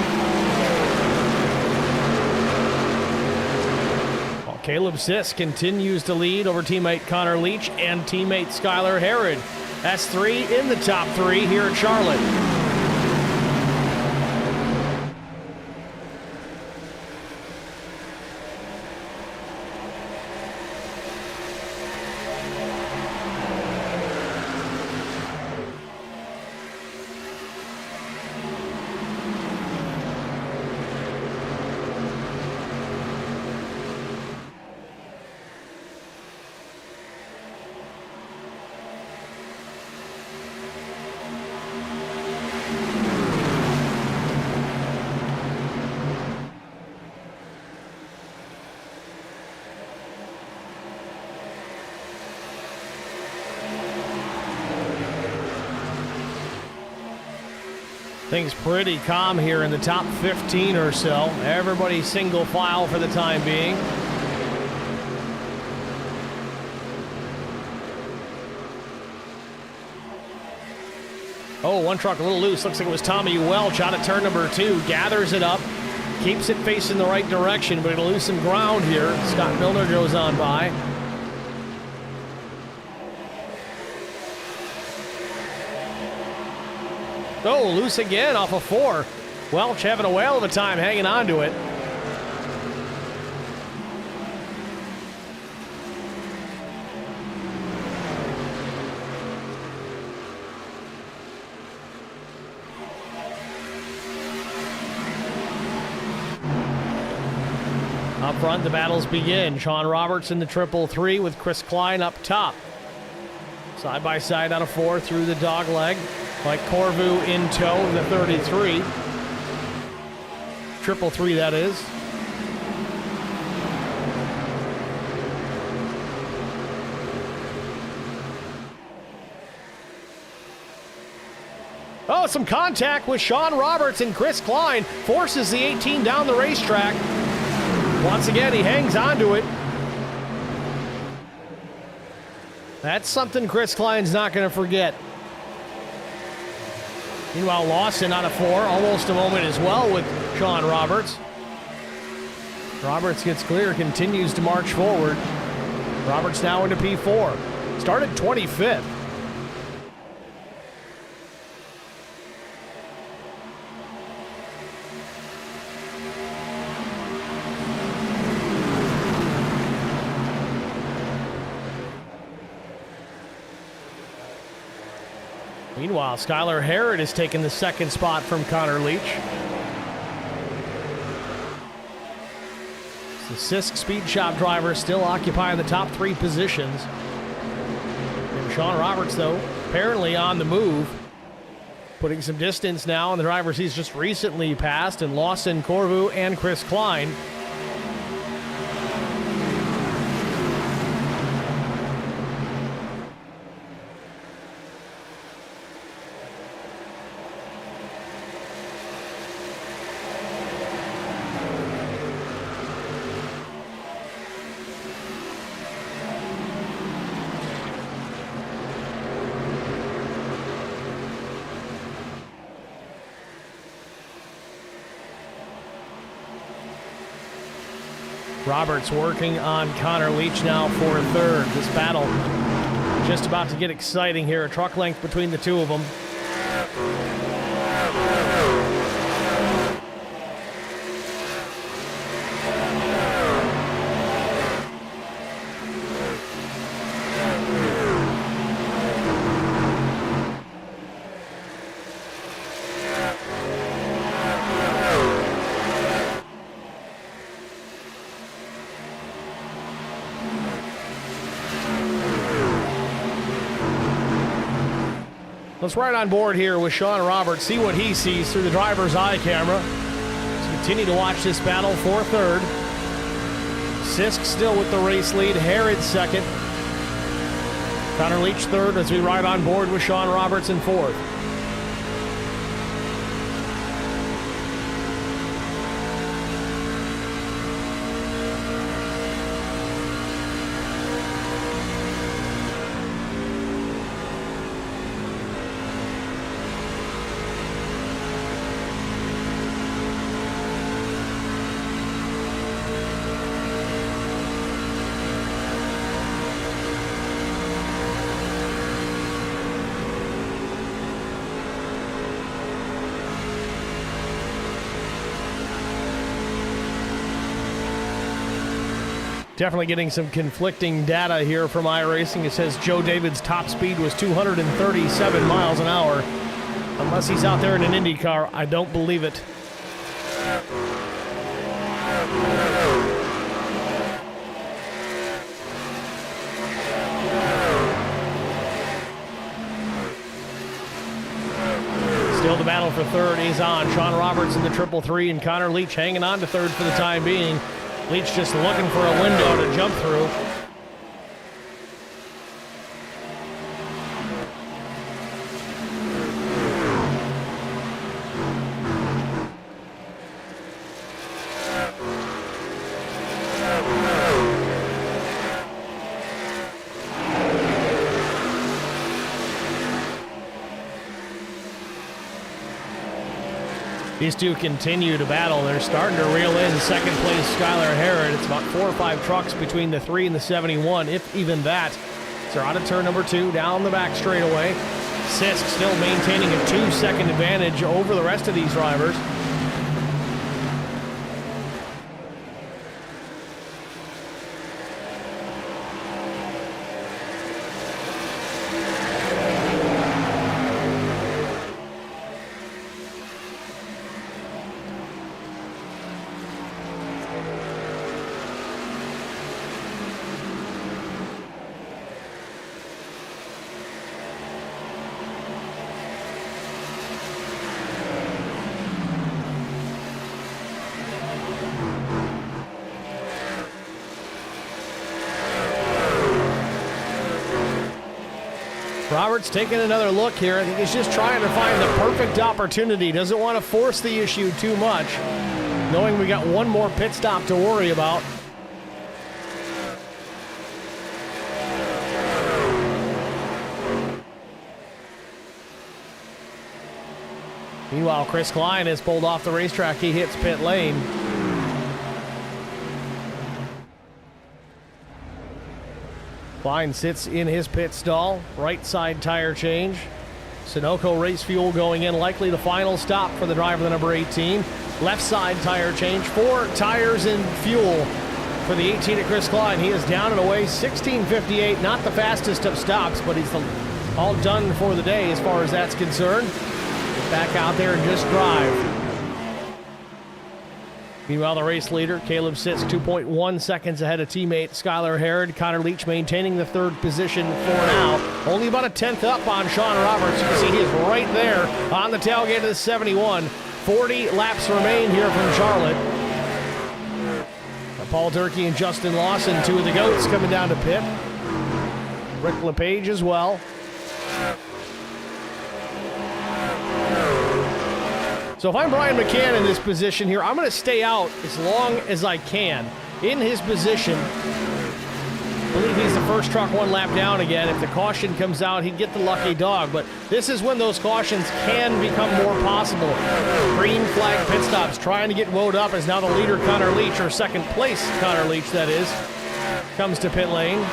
While Caleb Sisk continues to lead over teammate Connor Leach and teammate Skylar Herod. That's 3 in the top 3 here at Charlotte. Things pretty calm here in the top 15 or so. Everybody single file for the time being. Oh, one truck a little loose. Looks like it was Tommy Welch out at turn number 2. Gathers it up. Keeps it facing the right direction, but it'll lose some ground here. Scott Milner goes on by. Oh, loose again off of 4. Welch having a whale of a time hanging on to it. Up front, the battles begin. Sean Roberts in the 333 with Chris Klein up top. Side by side out of 4 through the dog leg. Mike Corvu in tow in the 33. 333, that is. Oh, some contact with Sean Roberts, and Chris Klein forces the 18 down the racetrack. Once again, he hangs on to it. That's something Chris Klein's not going to forget. Meanwhile, Lawson out of 4, almost a moment as well with Sean Roberts. Roberts gets clear, continues to march forward. Roberts now into P4. Started 25th. Meanwhile, Skylar Harrod has taken the 2nd spot from Connor Leach. The Sisk Speed Shop driver still occupying the top 3 positions. And Sean Roberts, though, apparently on the move. Putting some distance now on the drivers he's just recently passed, and Lawson, Corvu, and Chris Klein. Roberts working on Connor Leach now for 3rd. This battle just about to get exciting here. A truck length between the two of them. Let's ride on board here with Sean Roberts, see what he sees through the driver's eye camera. Let's continue to watch this battle for 3rd. Sisk still with the race lead, Harrod 2nd. Connor Leach 3rd as we ride on board with Sean Roberts in 4th. Definitely getting some conflicting data here from iRacing. It says Joe David's top speed was 237 miles an hour. Unless he's out there in an Indy car, I don't believe it. Still the battle for 3rd is on. Sean Roberts in the 333 and Connor Leach hanging on to 3rd for the time being. Leach just looking for a window to jump through. These two continue to battle. They're starting to reel in second place Skylar Herod. It's about 4 or 5 trucks between the 3 and the 71, if even that. So they're out of turn number 2, down the back straightaway. Sisk still maintaining a 2-second advantage over the rest of these drivers. Roberts taking another look here. I think he's just trying to find the perfect opportunity. Doesn't want to force the issue too much, knowing we got one more pit stop to worry about. Meanwhile, Chris Klein has pulled off the racetrack. He hits pit lane. Klein sits in his pit stall, right side tire change. Sunoco race fuel going in, likely the final stop for the driver, the number 18. Left side tire change, 4 tires and fuel for the 18 of Chris Klein. He is down and away, 16:58, not the fastest of stops, but he's all done for the day as far as that's concerned. Get back out there and just drive. Meanwhile, the race leader, Caleb Sisk, 2.1 seconds ahead of teammate Skylar Herod. Connor Leach maintaining the 3rd position for now. Only about a 10th up on Sean Roberts. You can see he is right there on the tailgate of the 71. 40 laps remain here from Charlotte. Paul Durkee and Justin Lawson, 2 of the GOATs, coming down to pit. Rick LePage as well. So if I'm Brian McCann in this position here, I'm going to stay out as long as I can in his position. I believe he's the first truck 1 lap down again. If the caution comes out, he'd get the lucky dog. But this is when those cautions can become more possible. Green flag pit stops trying to get woed up as now the leader, Connor Leach, or second place Connor Leach, that is, comes to pit lane.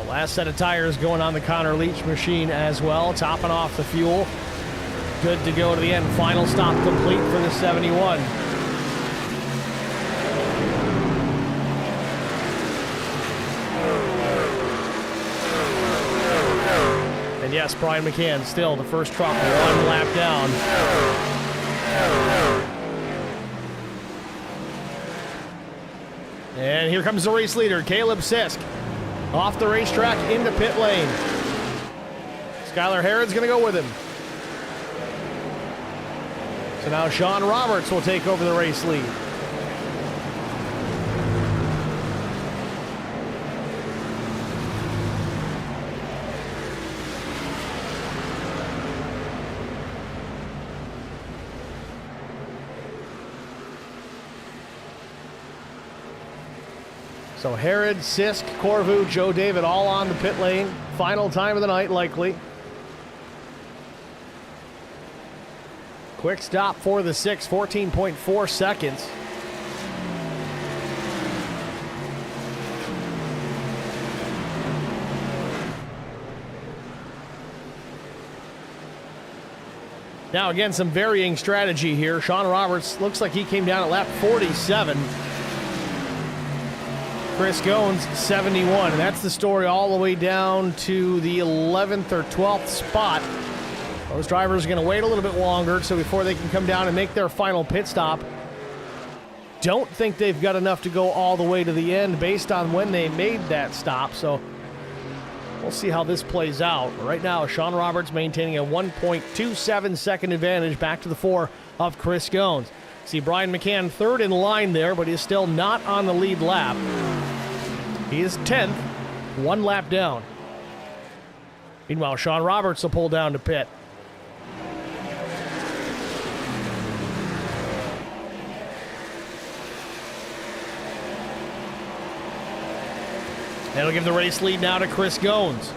Last set of tires going on the Connor Leach machine as well, topping off the fuel. Good to go to the end. Final stop complete for the 71. And yes, Brian McCann still the first truck 1 lap down. And here comes the race leader, Caleb Sisk. Off the racetrack into pit lane. Skylar Herod's going to go with him. So now Sean Roberts will take over the race lead. So Herod, Sisk, Corvu, Joe David all on the pit lane. Final time of the night, likely. Quick stop for the 6, 14.4 seconds. Now again, some varying strategy here. Sean Roberts looks like he came down at lap 47. Chris Goins, 71, and that's the story all the way down to the 11th or 12th spot. Those drivers are going to wait a little bit longer so before they can come down and make their final pit stop. Don't think they've got enough to go all the way to the end based on when they made that stop, so we'll see how this plays out. Right now, Sean Roberts maintaining a 1.27 second advantage back to the 4 of Chris Goins. See Brian McCann 3rd in line there, but he's still not on the lead lap. He is 10th, one lap down. Meanwhile, Sean Roberts will pull down to pit. That'll give the race lead now to Chris Goins.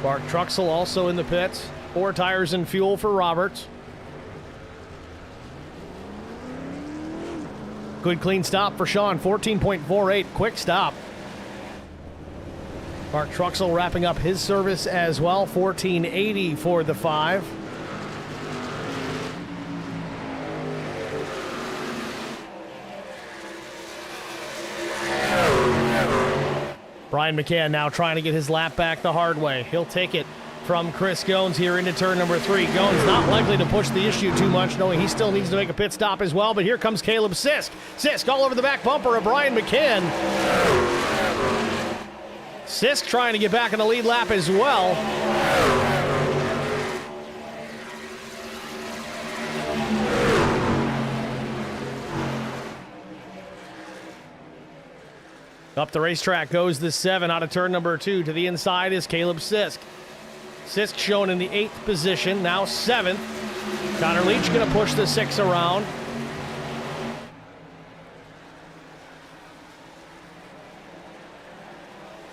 Mark Truxell also in the pits. 4 tires and fuel for Roberts. Good clean stop for Sean, 14.48, quick stop. Mark Truxell wrapping up his service as well, 14.80 for the 5. Brian McCann now trying to get his lap back the hard way. He'll take it from Chris Goins here into turn number 3. Goins not likely to push the issue too much, knowing he still needs to make a pit stop as well, but here comes Caleb Sisk. Sisk all over the back bumper of Brian McCann. Sisk trying to get back in the lead lap as well. Up the racetrack goes the 7 out of turn number 2. To the inside is Caleb Sisk. Sisk shown in the 8th position, now 7th. Connor Leach going to push the 6 around.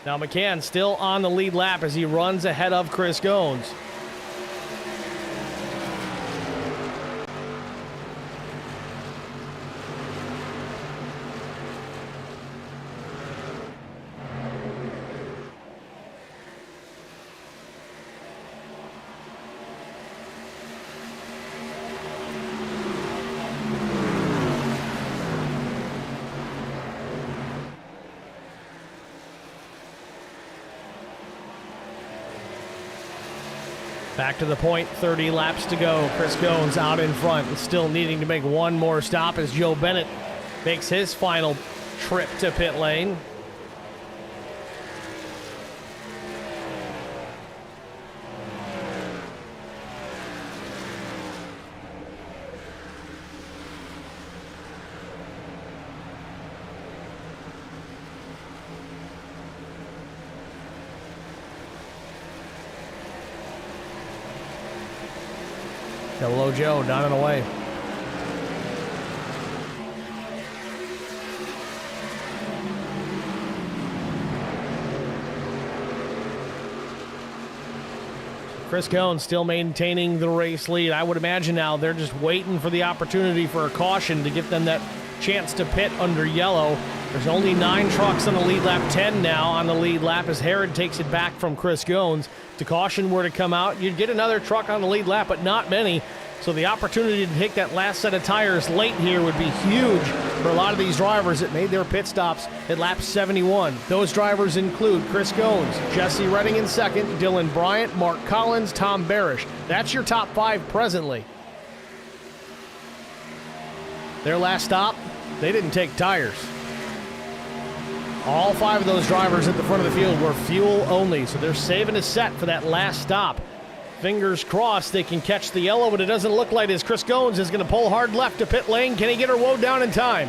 Now McCann still on the lead lap as he runs ahead of Chris Goins. Back to the point, 30 laps to go. Chris Goins out in front and still needing to make one more stop as Joe Bennett makes his final trip to pit lane. Hello, Joe, down and away. Chris Goins still maintaining the race lead. I would imagine now they're just waiting for the opportunity for a caution to give them that chance to pit under yellow. There's only 9 trucks on the lead lap, 10 now on the lead lap as Herod takes it back from Chris Goins. If the caution were to come out, you'd get another truck on the lead lap, but not many. So the opportunity to take that last set of tires late here would be huge for a lot of these drivers that made their pit stops at lap 71. Those drivers include Chris Goins, Jesse Redding in second, Dylan Bryant, Mark Collins, Tom Barish. That's your top 5 presently. Their last stop, they didn't take tires. All 5 of those drivers at the front of the field were fuel only, so they're saving a set for that last stop. Fingers crossed they can catch the yellow, but it doesn't look like it as Chris Goins is going to pull hard left to pit lane. Can he get her woe down in time?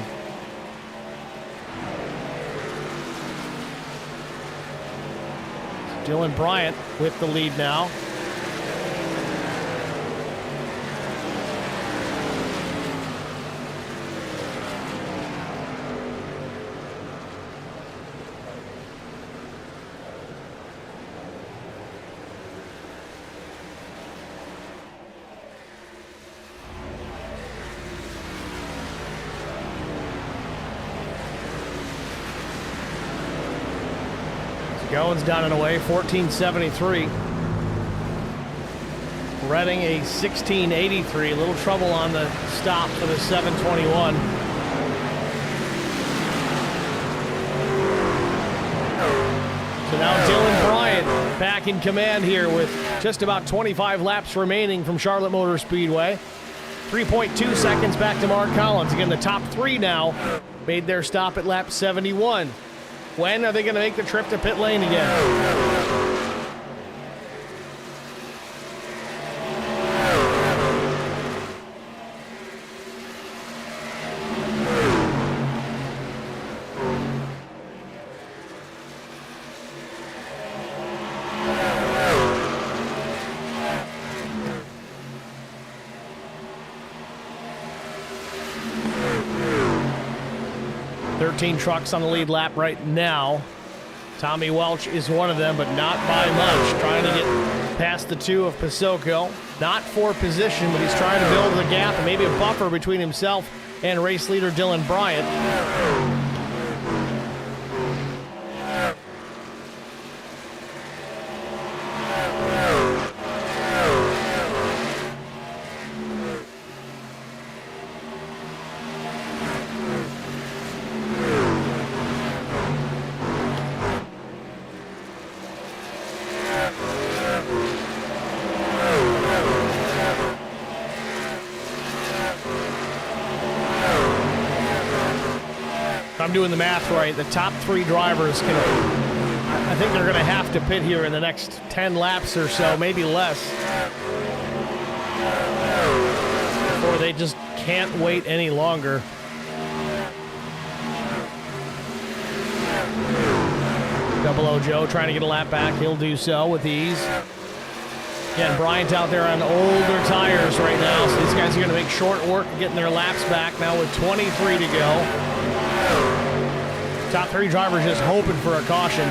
Dylan Bryant with the lead now. Goins down and away, 14.73. Redding a 16.83. A little trouble on the stop for the 721. So now Dylan Bryant back in command here with just about 25 laps remaining from Charlotte Motor Speedway. 3.2 seconds back to Mark Collins. Again, the top 3 now made their stop at lap 71. When are they going to make the trip to pit lane again? 13 trucks on the lead lap right now. Tommy Welch is one of them, but not by much. Trying to get past the two of Pasoko. Not for position, but he's trying to build a gap and maybe a buffer between himself and race leader Dylan Bryant. I'm doing the math right. The top 3 drivers can, I think they're going to have to pit here in the next 10 laps or so, maybe less. Or they just can't wait any longer. Double O Joe trying to get a lap back. He'll do so with ease. Again, Bryant out there on older tires right now, so these guys are going to make short work of getting their laps back now with 23 to go. Top 3 drivers just hoping for a caution.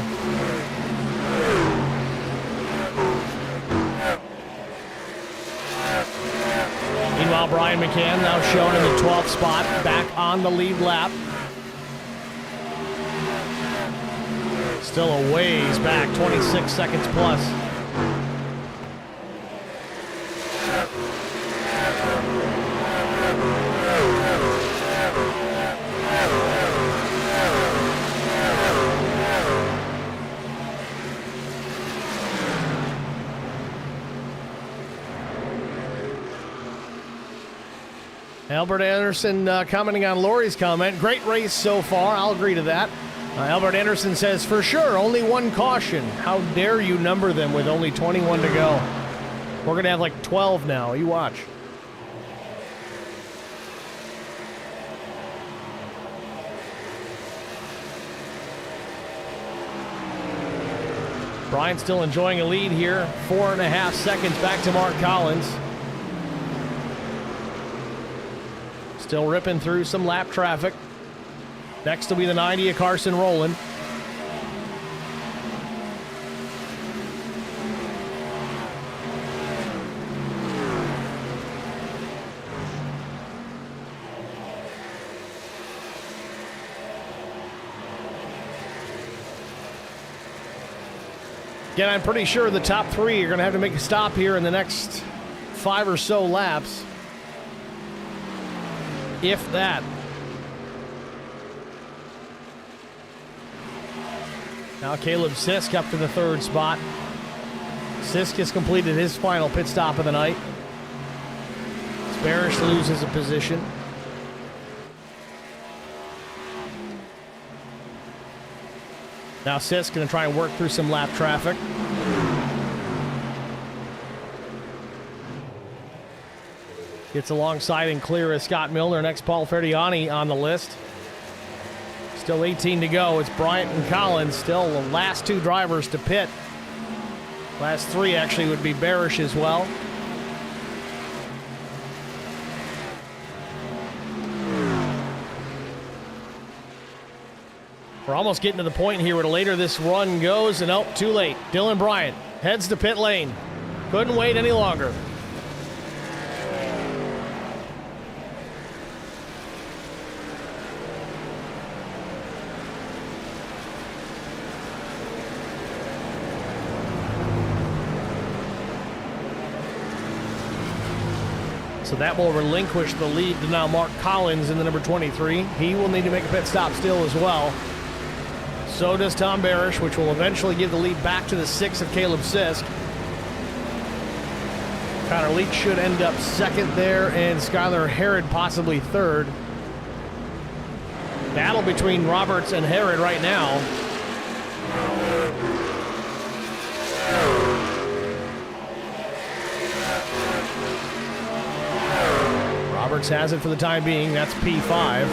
Meanwhile, Brian McCann now shown in the 12th spot, back on the lead lap. Still a ways back, 26 seconds plus. Albert Anderson commenting on Lori's comment. Great race so far. I'll agree to that. Albert Anderson says, for sure, only one caution. How dare you number them with only 21 to go? We're going to have like 12 now. You watch. Brian still enjoying a lead here. 4.5 seconds back to Mark Collins. Still ripping through some lap traffic. Next will be the 90 of Carson Rowland. Again, I'm pretty sure the top 3 are going to have to make a stop here in the next 5 or so laps. If that. Now Caleb Sisk up to the 3rd spot. Sisk has completed his final pit stop of the night. Sparish loses a position. Now Sisk going to try and work through some lap traffic. Gets alongside and clear as Scott Milner. Next, Paul Ferdiani on the list. Still 18 to go. It's Bryant and Collins. Still the last 2 drivers to pit. Last 3 actually would be Barish as well. We're almost getting to the point here where the later this run goes, and too late. Dylan Bryant heads to pit lane. Couldn't wait any longer. So that will relinquish the lead to now Mark Collins in the number 23. He will need to make a pit stop still as well. So does Tom Barish, which will eventually give the lead back to the 6 of Caleb Sisk. Connor Leach should end up 2nd there, and Skylar Herod possibly 3rd. Battle between Roberts and Herod right now. Roberts has it for the time being. That's P5.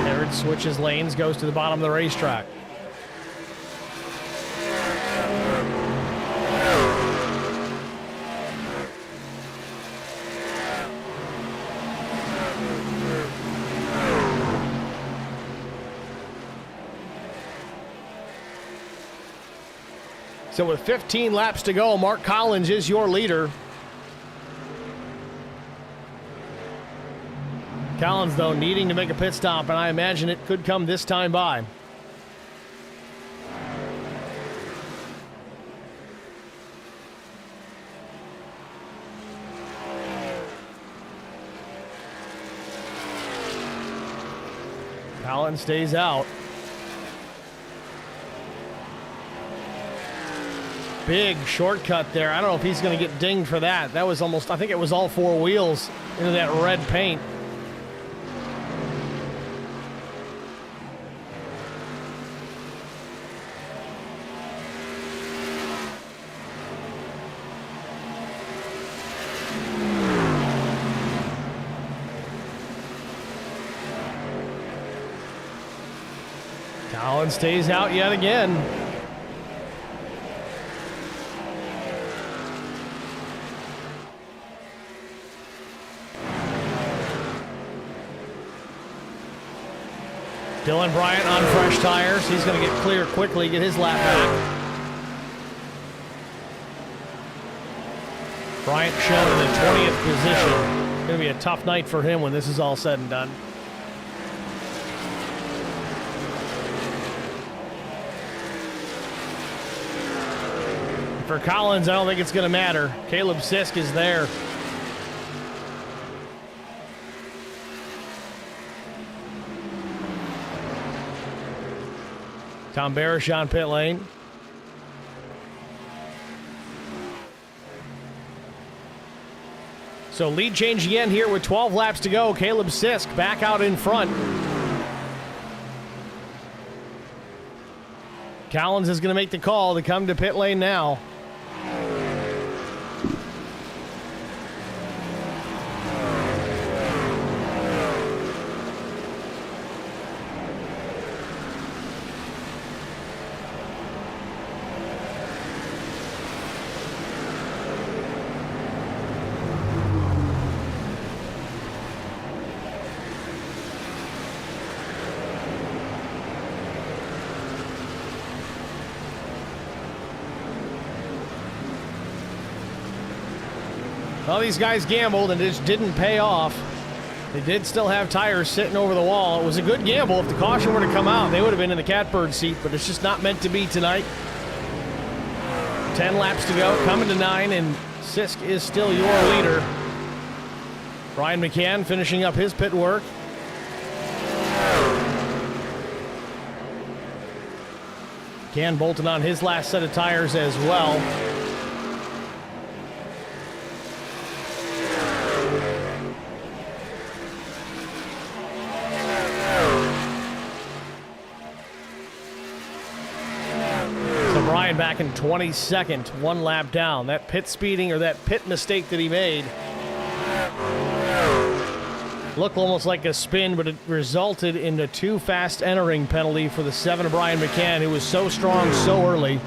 Herod switches lanes, goes to the bottom of the racetrack. So with 15 laps to go, Mark Collins is your leader. Collins, though, needing to make a pit stop, and I imagine it could come this time by. Collins stays out. Big shortcut there. I don't know if he's going to get dinged for that. That was almost, I think it was all four wheels into that red paint. Collins stays out yet again. Dylan Bryant on fresh tires. He's going to get clear quickly, get his lap back. Bryant shown in the 20th position. Going to be a tough night for him when this is all said and done. For Collins, I don't think it's going to matter. Caleb Sisk is there. Tom Barish on pit lane. So lead change again here with 12 laps to go. Caleb Sisk back out in front. Collins is going to make the call to come to pit lane now. Well, these guys gambled and it just didn't pay off. They did still have tires sitting over the wall. It was a good gamble. If the caution were to come out, they would have been in the catbird seat, but it's just not meant to be tonight. 10 laps to go, coming to 9, and Sisk is still your leader. Brian McCann finishing up his pit work. McCann bolted on his last set of tires as well. Back in 22nd, one lap down. That pit speeding or that pit mistake that he made looked almost like a spin, but it resulted in a too fast entering penalty for the 7 of Brian McCann, who was so strong so early.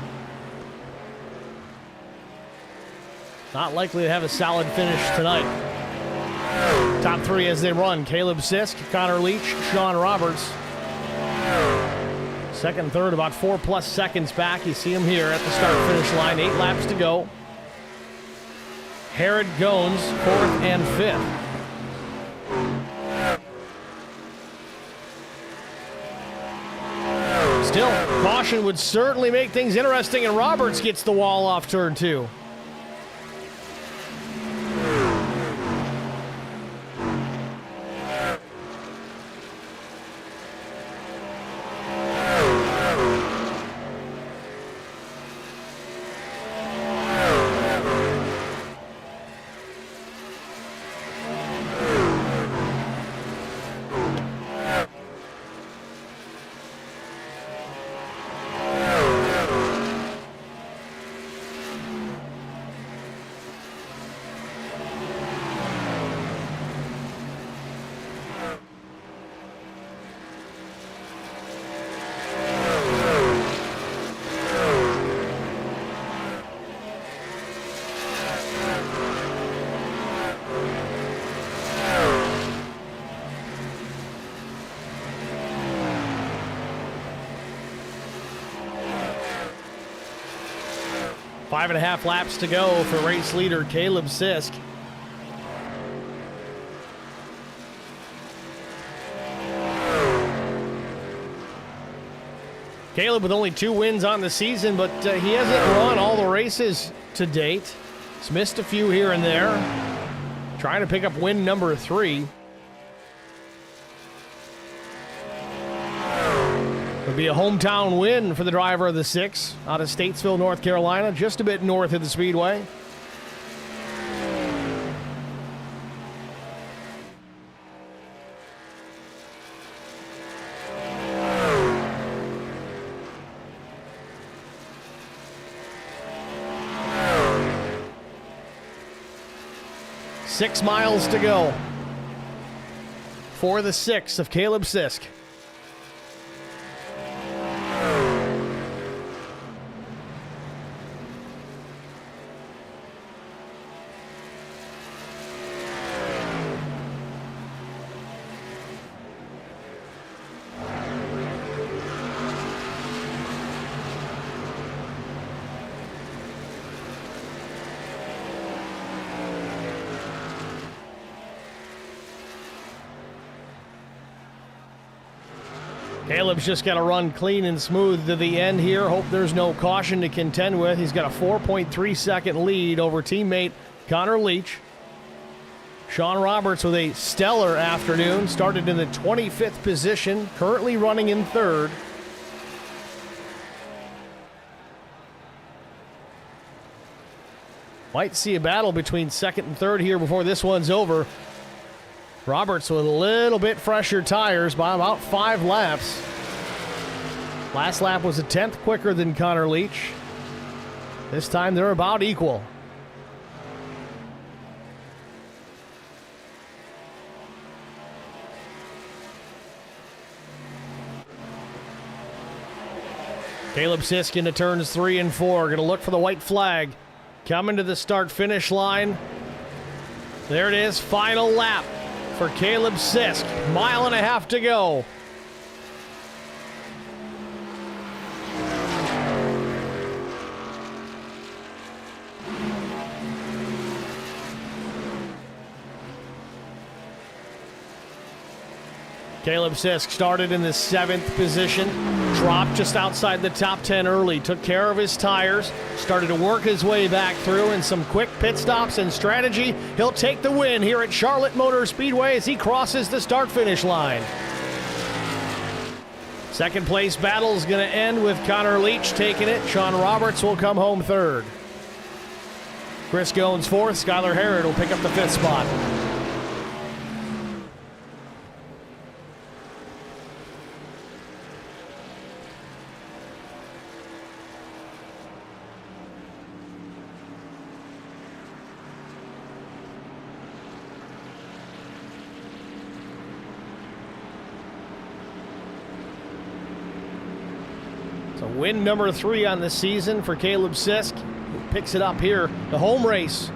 Not likely to have a solid finish tonight. Top 3 as they run: Caleb Sisk, Connor Leach, Sean Roberts. Second, third, about 4+ seconds back. You see him here at the start-finish line. 8 laps to go. Herod Gones, 4th and 5th. Still, caution would certainly make things interesting, and Roberts gets the wall off turn 2. 5.5 laps to go for race leader Caleb Sisk. Caleb with only 2 wins on the season, but he hasn't run all the races to date. He's missed a few here and there. Trying to pick up win number 3. Would be a hometown win for the driver of the 6 out of Statesville, North Carolina, just a bit north of the Speedway. Six miles to go for the 6 of Caleb Sisk. Caleb's just got to run clean and smooth to the end here. Hope there's no caution to contend with. He's got a 4.3 second lead over teammate Connor Leach. Sean Roberts with a stellar afternoon. Started in the 25th position, currently running in 3rd. Might see a battle between 2nd and 3rd here before this one's over. Roberts with a little bit fresher tires by about 5 laps. Last lap was a 10th quicker than Connor Leach. This time they're about equal. Caleb Sisk into turns 3 and 4. Going to look for the white flag. Coming to the start-finish line. There it is, final lap for Caleb Sisk. 1.5 miles to go. Caleb Sisk started in the 7th position, dropped just outside the top 10 early, took care of his tires, started to work his way back through, and some quick pit stops and strategy. He'll take the win here at Charlotte Motor Speedway as he crosses the start-finish line. Second place battle is going to end with Connor Leach taking it. Sean Roberts will come home 3rd. Chris Goins 4th. Skylar Harrod will pick up the 5th spot. So win number 3 on the season for Caleb Sisk, who picks it up here, the home race.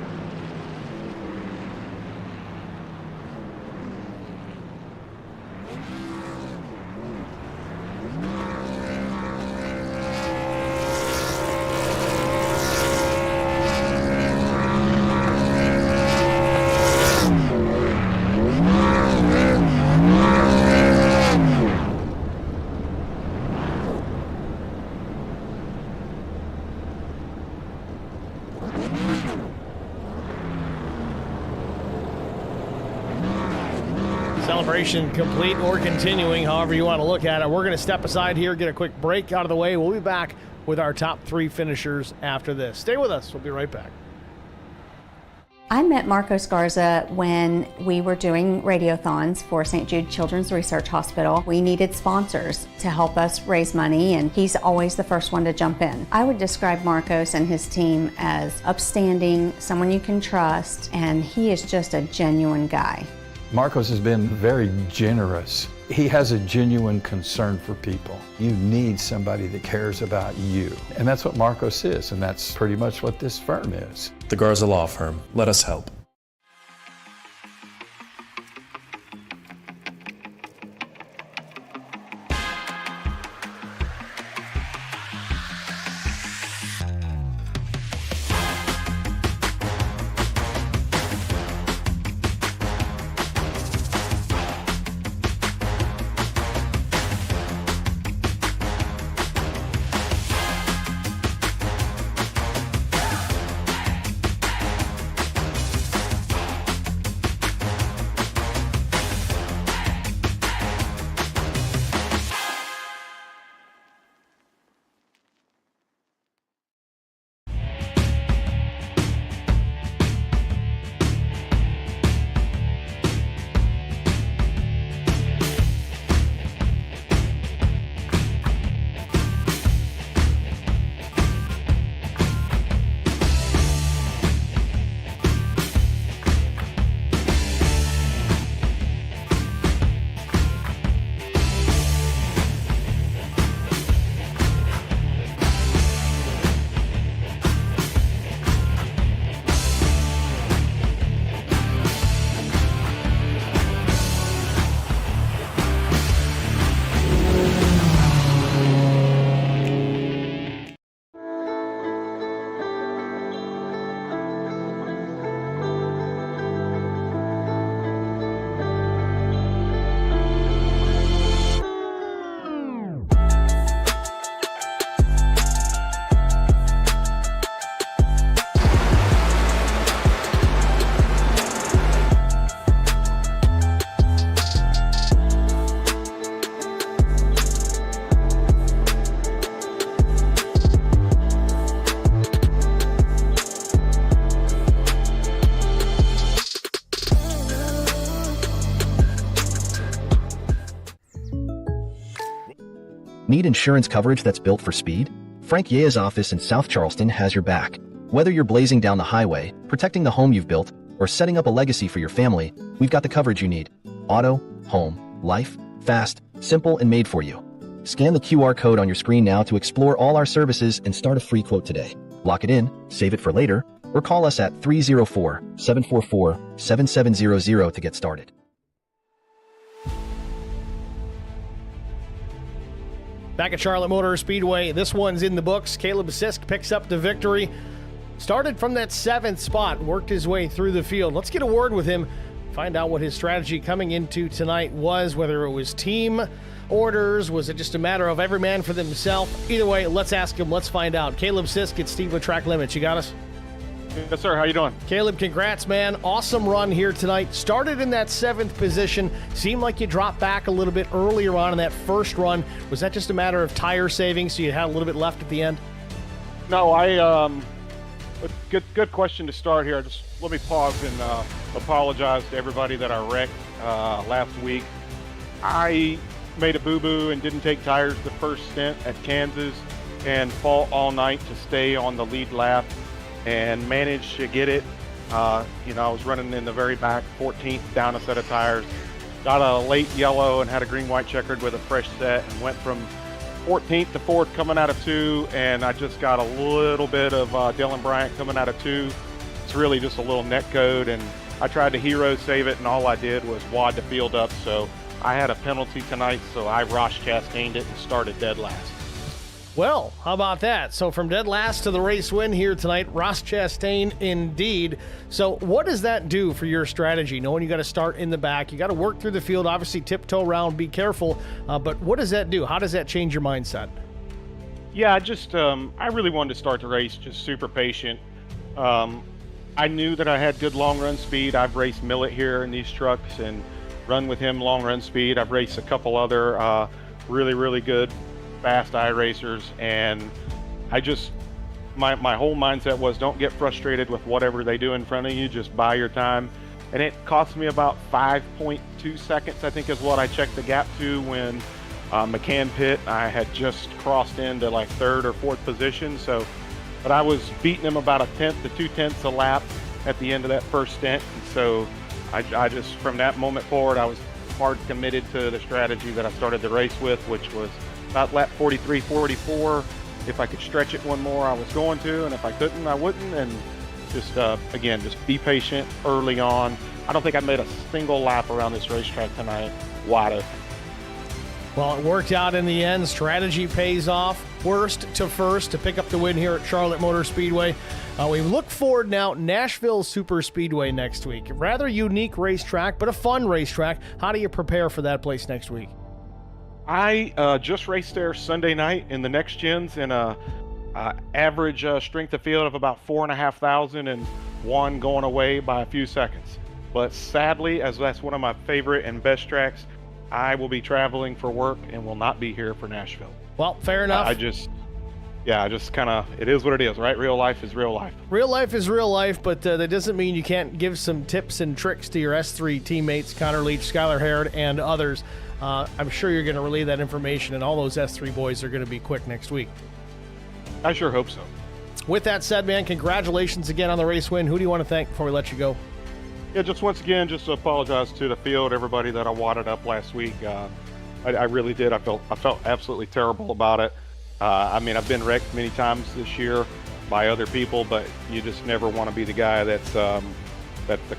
Celebration complete or continuing, however you want to look at it. We're going to step aside here, get a quick break out of the way. We'll be back with our top 3 finishers after this. Stay with us. We'll be right back. I met Marcos Garza when we were doing radiothons for St. Jude Children's Research Hospital. We needed sponsors to help us raise money, and he's always the first one to jump in. I would describe Marcos and his team as upstanding, someone you can trust, and he is just a genuine guy. Marcos has been very generous. He has a genuine concern for people. You need somebody that cares about you. And that's what Marcos is, and that's pretty much what this firm is. The Garza Law Firm. Let us help. Need insurance coverage that's built for speed? Frank Yea's office in South Charleston has your back. Whether you're blazing down the highway, protecting the home you've built, or setting up a legacy for your family, we've got the coverage you need. Auto, home, life, fast, simple, and made for you. Scan the QR code on your screen now to explore all our services and start a free quote today. Lock it in, save it for later, or call us at 304-744-7700 to get started. Back at Charlotte Motor Speedway, this one's in the books. Caleb Sisk picks up the victory. Started from that 7th spot, worked his way through the field. Let's get a word with him, find out what his strategy coming into tonight was, whether it was team orders, was it just a matter of every man for themselves? Either way, let's ask him, let's find out. Caleb Sisk at Speedway Track Limits, you got us? Yes, sir. How you doing? Caleb, congrats, man. Awesome run here tonight. Started in that 7th position. Seemed like you dropped back a little bit earlier on in that first run. Was that just a matter of tire saving, so you had a little bit left at the end? No, good question to start here. Just let me pause and apologize to everybody that I wrecked last week. I made a boo-boo and didn't take tires the first stint at Kansas and fought all night to stay on the lead lap and managed to get it. I was running in the very back, 14th, down a set of tires. Got a late yellow and had a green-white checkered with a fresh set and went from 14th to 4th coming out of 2, and I just got a little bit of Dylan Bryant coming out of 2. It's really just a little net code, and I tried to hero save it, and all I did was wad the field up, so I had a penalty tonight, so I Ross Chastained it and started dead last. Well, how about that? So from dead last to the race win here tonight, Ross Chastain indeed. So what does that do for your strategy, knowing you got to start in the back? You got to work through the field, obviously tiptoe around, be careful. But what does that do? How does that change your mindset? Yeah, I really wanted to start the race just super patient. I knew that I had good long run speed. I've raced Millet here in these trucks and run with him long run speed. I've raced a couple other really good fast iRacers, and my whole mindset was don't get frustrated with whatever they do in front of you, just buy your time. And it cost me about 5.2 seconds, I think is what I checked the gap to when McCann pit. I had just crossed into like 3rd or 4th position, but I was beating him about 1/10 to 2/10 a lap at the end of that first stint. And so I just, from that moment forward, I was hard committed to the strategy that I started the race with, which was about lap 43, 44. If I could stretch it one more, I was going to, and if I couldn't, I wouldn't. And just, again, just be patient early on. I don't think I made a single lap around this racetrack tonight wide open. Well, it worked out in the end. Strategy pays off. Worst to first to pick up the win here at Charlotte Motor Speedway. We look forward now, Nashville Super Speedway next week. A rather unique racetrack, but a fun racetrack. How do you prepare for that place next week? I just raced there Sunday night in the next gens in a average strength of field of about 4,500 and one going away by a few seconds. But sadly, as that's one of my favorite and best tracks, I will be traveling for work and will not be here for Nashville. Well, fair enough. I just kind of, it is what it is, right? Real life is real life. Real life is real life, but that doesn't mean you can't give some tips and tricks to your S3 teammates, Connor Leach, Skylar Harrod, and others. I'm sure you're going to relay that information, and all those S3 boys are going to be quick next week. I sure hope so. With that said, man, congratulations again on the race win. Who do you want to thank before we let you go? Yeah, just once again, just to apologize to the field, everybody that I wadded up last week. I really did. I felt absolutely terrible about it. I mean, I've been wrecked many times this year by other people, but you just never want to be the guy that's the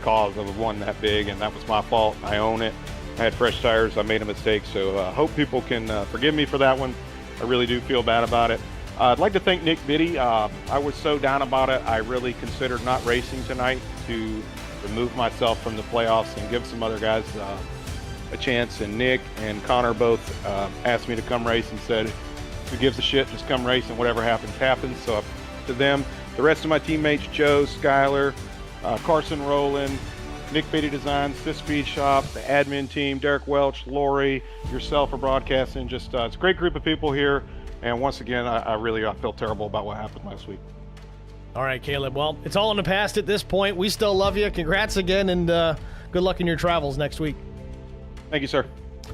cause of one that big, and that was my fault. I own it. I had fresh tires. I made a mistake, so I hope people can forgive me for that one. I really do feel bad about it. I'd like to thank Nick Biddy. I was so down about it, I really considered not racing tonight to remove myself from the playoffs and give some other guys a chance. And Nick and Connor both asked me to come race and said, who gives a shit, just come race and whatever happens, happens. So to them, the rest of my teammates, Joe, Skyler, Carson Rowland, Nick Beatty Designs, Sis Speed Shop, the admin team, Derek Welch, Lori, yourself for broadcasting. Just it's a great group of people here. And once again, I feel terrible about what happened last week. All right, Caleb. Well, it's all in the past at this point. We still love you. Congrats again, and good luck in your travels next week. Thank you, sir.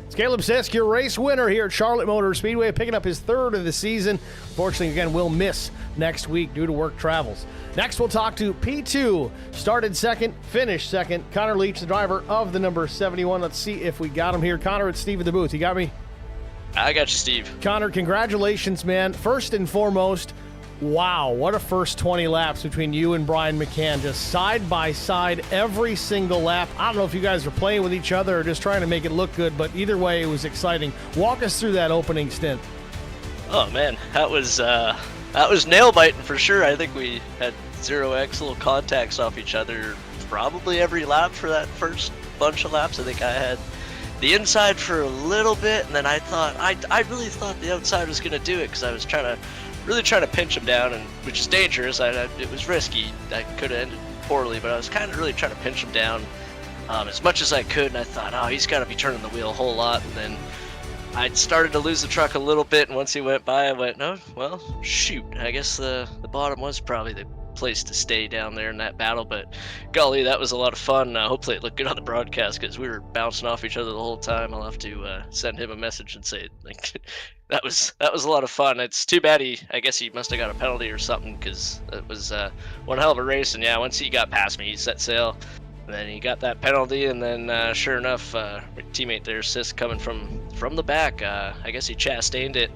It's Caleb Sisk, your race winner here at Charlotte Motor Speedway, picking up his 3rd of the season. Fortunately, again, will miss next week due to work travels. Next, we'll talk to P2. Started 2nd, finished 2nd. Connor Leach, the driver of the number 71. Let's see if we got him here. Connor, it's Steve at the booth. You got me? I got you, Steve. Connor, congratulations, man. First and foremost, wow, what a first 20 laps between you and Brian McCann. Just side by side every single lap. I don't know if you guys are playing with each other or just trying to make it look good, but either way, it was exciting. Walk us through that opening stint. Oh, man, that was nail-biting for sure. I think we had 0x little contacts off each other probably every lap for that first bunch of laps. I think I had the inside for a little bit, and then I really thought the outside was going to do it because I was really trying to pinch him down, and which is dangerous. It was risky. I could have ended poorly, but I was kind of really trying to pinch him down as much as I could, and I thought, oh, he's got to be turning the wheel a whole lot, and then I started to lose the truck a little bit, and once he went by, I went, no, well, shoot. I guess the bottom was probably the place to stay down there in that battle, but golly, that was a lot of fun. Hopefully it looked good on the broadcast because we were bouncing off each other the whole time. I'll have to send him a message and say like that was a lot of fun. It's too bad I guess he must have got a penalty or something because it was one hell of a race, and yeah, once he got past me, he set sail, and then he got that penalty, and then sure enough, my teammate there, Sis, coming from the back, I guess he Chastained it,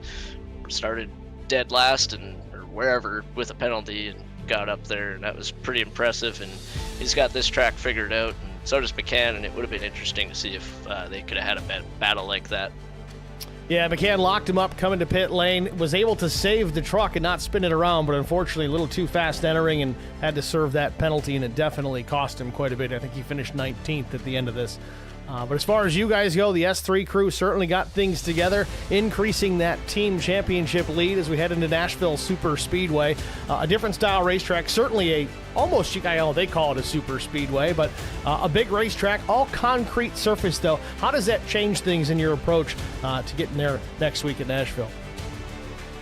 started dead last or wherever with a penalty, and got up there, and that was pretty impressive. And he's got this track figured out, and so does McCann, and it would have been interesting to see if they could have had a battle like that. Yeah, McCann locked him up coming to pit lane, was able to save the truck and not spin it around, but unfortunately a little too fast entering and had to serve that penalty, and it definitely cost him quite a bit. I think he finished 19th at the end of this. But as far as you guys go, the S3 crew certainly got things together, increasing that team championship lead as we head into Nashville Super Speedway. A different style racetrack, certainly they call it a super speedway, but a big racetrack, all concrete surface though. How does that change things in your approach to getting there next week at Nashville?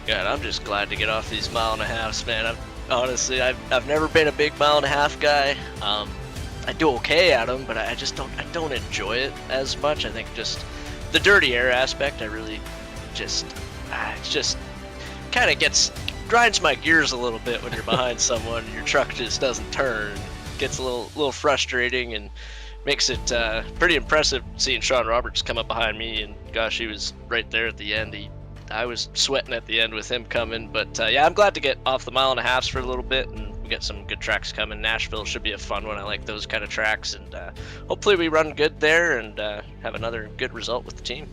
God, I'm just glad to get off these 1.5 miles, man. Honestly, I've never been a big 1.5 mile guy. I do okay at them, but I don't enjoy it as much. I think just the dirty air aspect, I really just kind of grinds my gears a little bit when you're behind someone and your truck just doesn't turn. Gets a little frustrating, and makes it pretty impressive seeing Sean Roberts come up behind me, and gosh, he was right there at the end. I was sweating at the end with him coming, but yeah, I'm glad to get off the 1.5 miles for a little bit, and we got some good tracks coming. Nashville should be a fun one. I like those kind of tracks, and hopefully we run good there and have another good result with the team.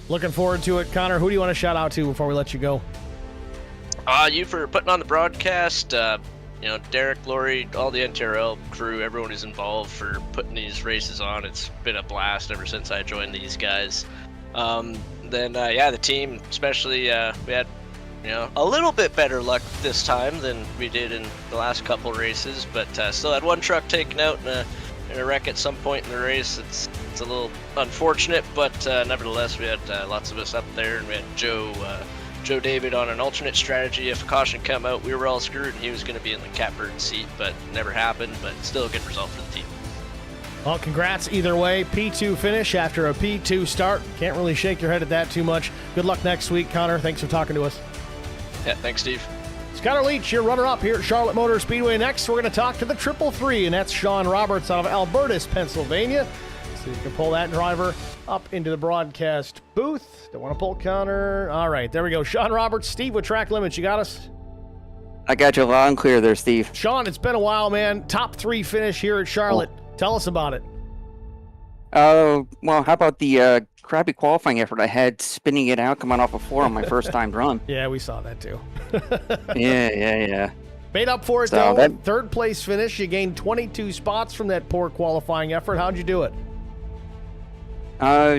Looking forward to it. Connor, who do you want to shout out to before we let you go? You for putting on the broadcast, Derek, Lori, all the NTRL crew, everyone who's involved for putting these races on. It's been a blast ever since I joined these guys. The team, especially, we had a little bit better luck this time than we did in the last couple races, but still had one truck taken out in a wreck at some point in the race. It's a little unfortunate, but nevertheless, we had lots of us up there, and we had Joe David on an alternate strategy. If a caution come out, we were all screwed, and he was going to be in the catbird seat, but never happened. But still a good result for the team. Well, congrats either way. P2 finish after a P2 start. Can't really shake your head at that too much. Good luck next week, Connor. Thanks for talking to us. Yeah, thanks, Steve. It's Connor Leach, your runner-up here at Charlotte Motor Speedway. Next, we're going to talk to the 333, and that's Sean Roberts out of Albertus, Pennsylvania. So you can pull that driver up into the broadcast booth. Don't want to pull Connor. All right, there we go. Sean Roberts, Steve with Track Limits. You got us? I got you loud and clear there, Steve. Sean, it's been a while, man. Top 3 finish here at Charlotte. Tell us about it. Well, how about the crappy qualifying effort I had spinning it out coming off a floor on my first time run? Yeah, we saw that too. Yeah. Made up for it, though. Third place finish. You gained 22 spots from that poor qualifying effort. How'd you do it?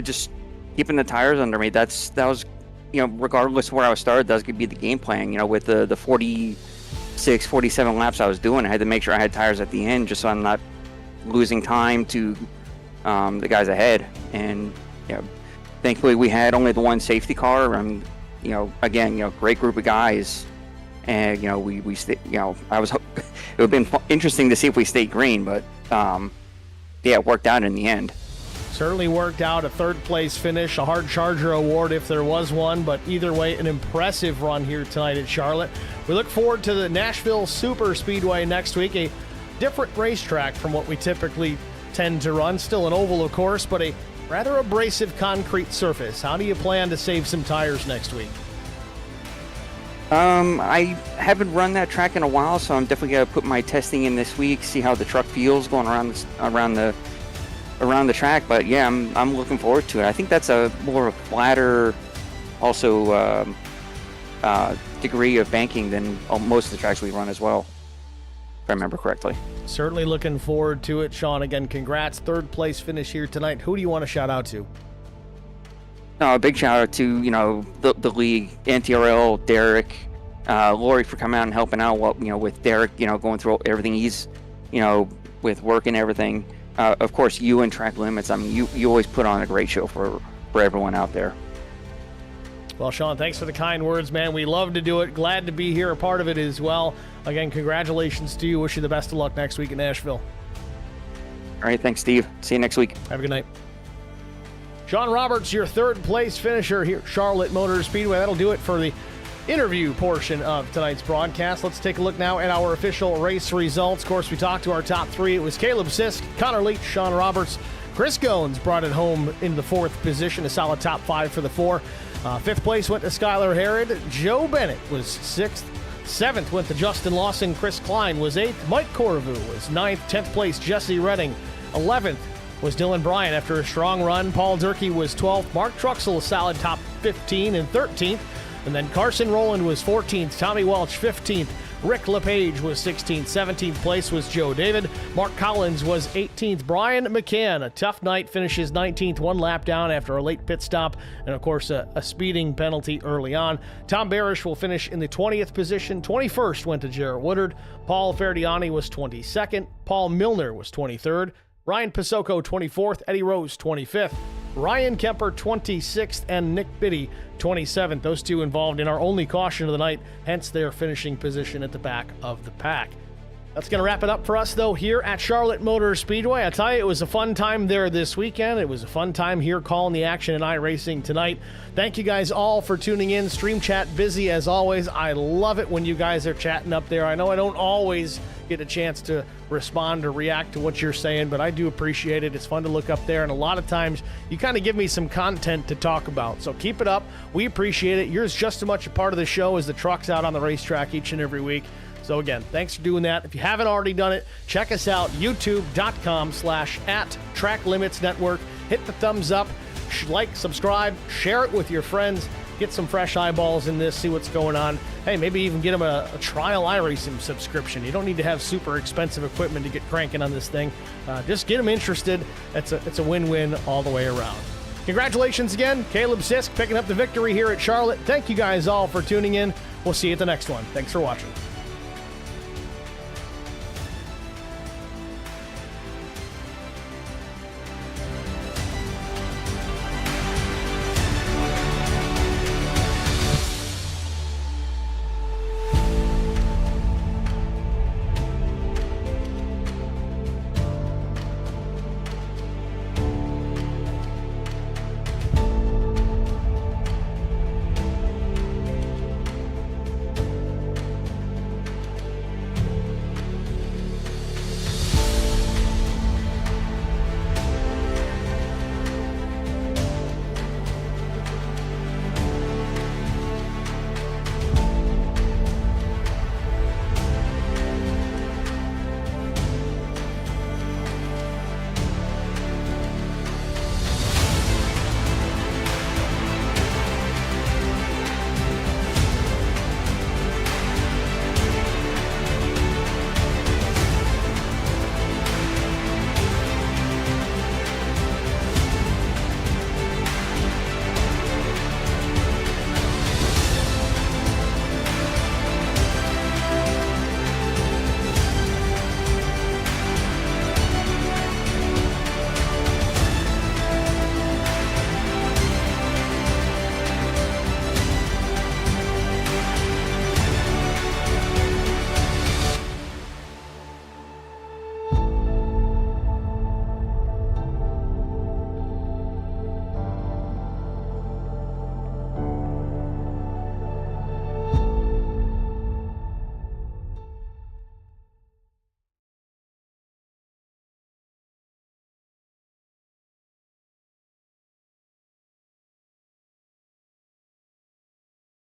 Just keeping the tires under me. That was, regardless of where I was started, that was going to be the game plan. With the 46, 47 laps I was doing, I had to make sure I had tires at the end just so I'm not losing time to the guys ahead. And thankfully we had only the one safety car, and again, great group of guys, and we stayed. I was it would have been interesting to see if we stayed green, but it worked out in the end. Certainly worked out a third-place finish, a hard charger award if there was one, but either way, an impressive run here tonight at Charlotte. We look forward to the Nashville Super Speedway next week, a different racetrack from what we typically tend to run. Still an oval, of course, but a rather abrasive concrete surface. How do you plan to save some tires next week? I haven't run that track in a while, so I'm definitely going to put my testing in this week, see how the truck feels going around the track. But yeah, I'm looking forward to it. I think that's a more flatter, also degree of banking than most of the tracks we run as well, if I remember correctly. Certainly looking forward to it, Sean. Again, congrats, third place finish here tonight. Who do you want to shout out to? No, a big shout out to the league, NTRL, Derek, Lori for coming out and helping out. With Derek, going through everything he's, with work and everything. Of course, you and Track Limits. I mean, you always put on a great show for everyone out there. Well, Sean, thanks for the kind words, man. We love to do it. Glad to be here, a part of it as well. Again, congratulations to you. Wish you the best of luck next week in Nashville. All right, thanks, Steve. See you next week. Have a good night. Sean Roberts, your third place finisher here at Charlotte Motor Speedway. That'll do it for the interview portion of tonight's broadcast. Let's take a look now at our official race results. Of course, we talked to our top three. It was Caleb Sisk, Connor Leach, Sean Roberts. Chris Goins brought it home in the fourth position, a solid top five for the four. Fifth place went to Skylar Herod. Joe Bennett was sixth. Seventh went to Justin Lawson. Chris Klein was eighth. Mike Corvu was ninth. 10th place, Jesse Redding. 11th was Dylan Bryan after a strong run. Paul Durkee was 12th. Mark Truxell, a solid top 15 and 13th. And then Carson Rowland was 14th. Tommy Welch, 15th. Rick LePage was 16th. 17th place was Joe David. Mark Collins was 18th. Brian McCann, a tough night, finishes 19th, one lap down after a late pit stop, and of course a speeding penalty early on. Tom Barish will finish in the 20th position. 21st went to Jarrett Woodard. Paul Ferdiani was 22nd. Paul Milner was 23rd. Ryan Pisoko, 24th. Eddie Rose, 25th. Ryan Kemper, 26th, and Nick Biddy, 27th. Those two involved in our only caution of the night, hence their finishing position at the back of the pack. That's going to wrap it up for us, though, here at Charlotte Motor Speedway. I tell you, it was a fun time there this weekend. It was a fun time here calling the action in iRacing tonight. Thank you guys all for tuning in. Stream chat busy as always. I love it when you guys are chatting up there. I know I don't always get a chance to respond or react to what you're saying, but I do appreciate it. It's fun to look up there, and a lot of times you kind of give me some content to talk about. So keep it up. We appreciate it. You're just as much a part of the show as the trucks out on the racetrack each and every week. So again, thanks for doing that. If you haven't already done it, check us out, youtube.com/@TrackLimitsNetwork. Hit the thumbs up, like, subscribe, share it with your friends. Get some fresh eyeballs in this, see what's going on. Hey, maybe even get them a trial iRacing subscription. You don't need to have super expensive equipment to get cranking on this thing. Just get them interested. It's a win-win all the way around. Congratulations again, Caleb Sisk picking up the victory here at Charlotte. Thank you guys all for tuning in. We'll see you at the next one. Thanks for watching.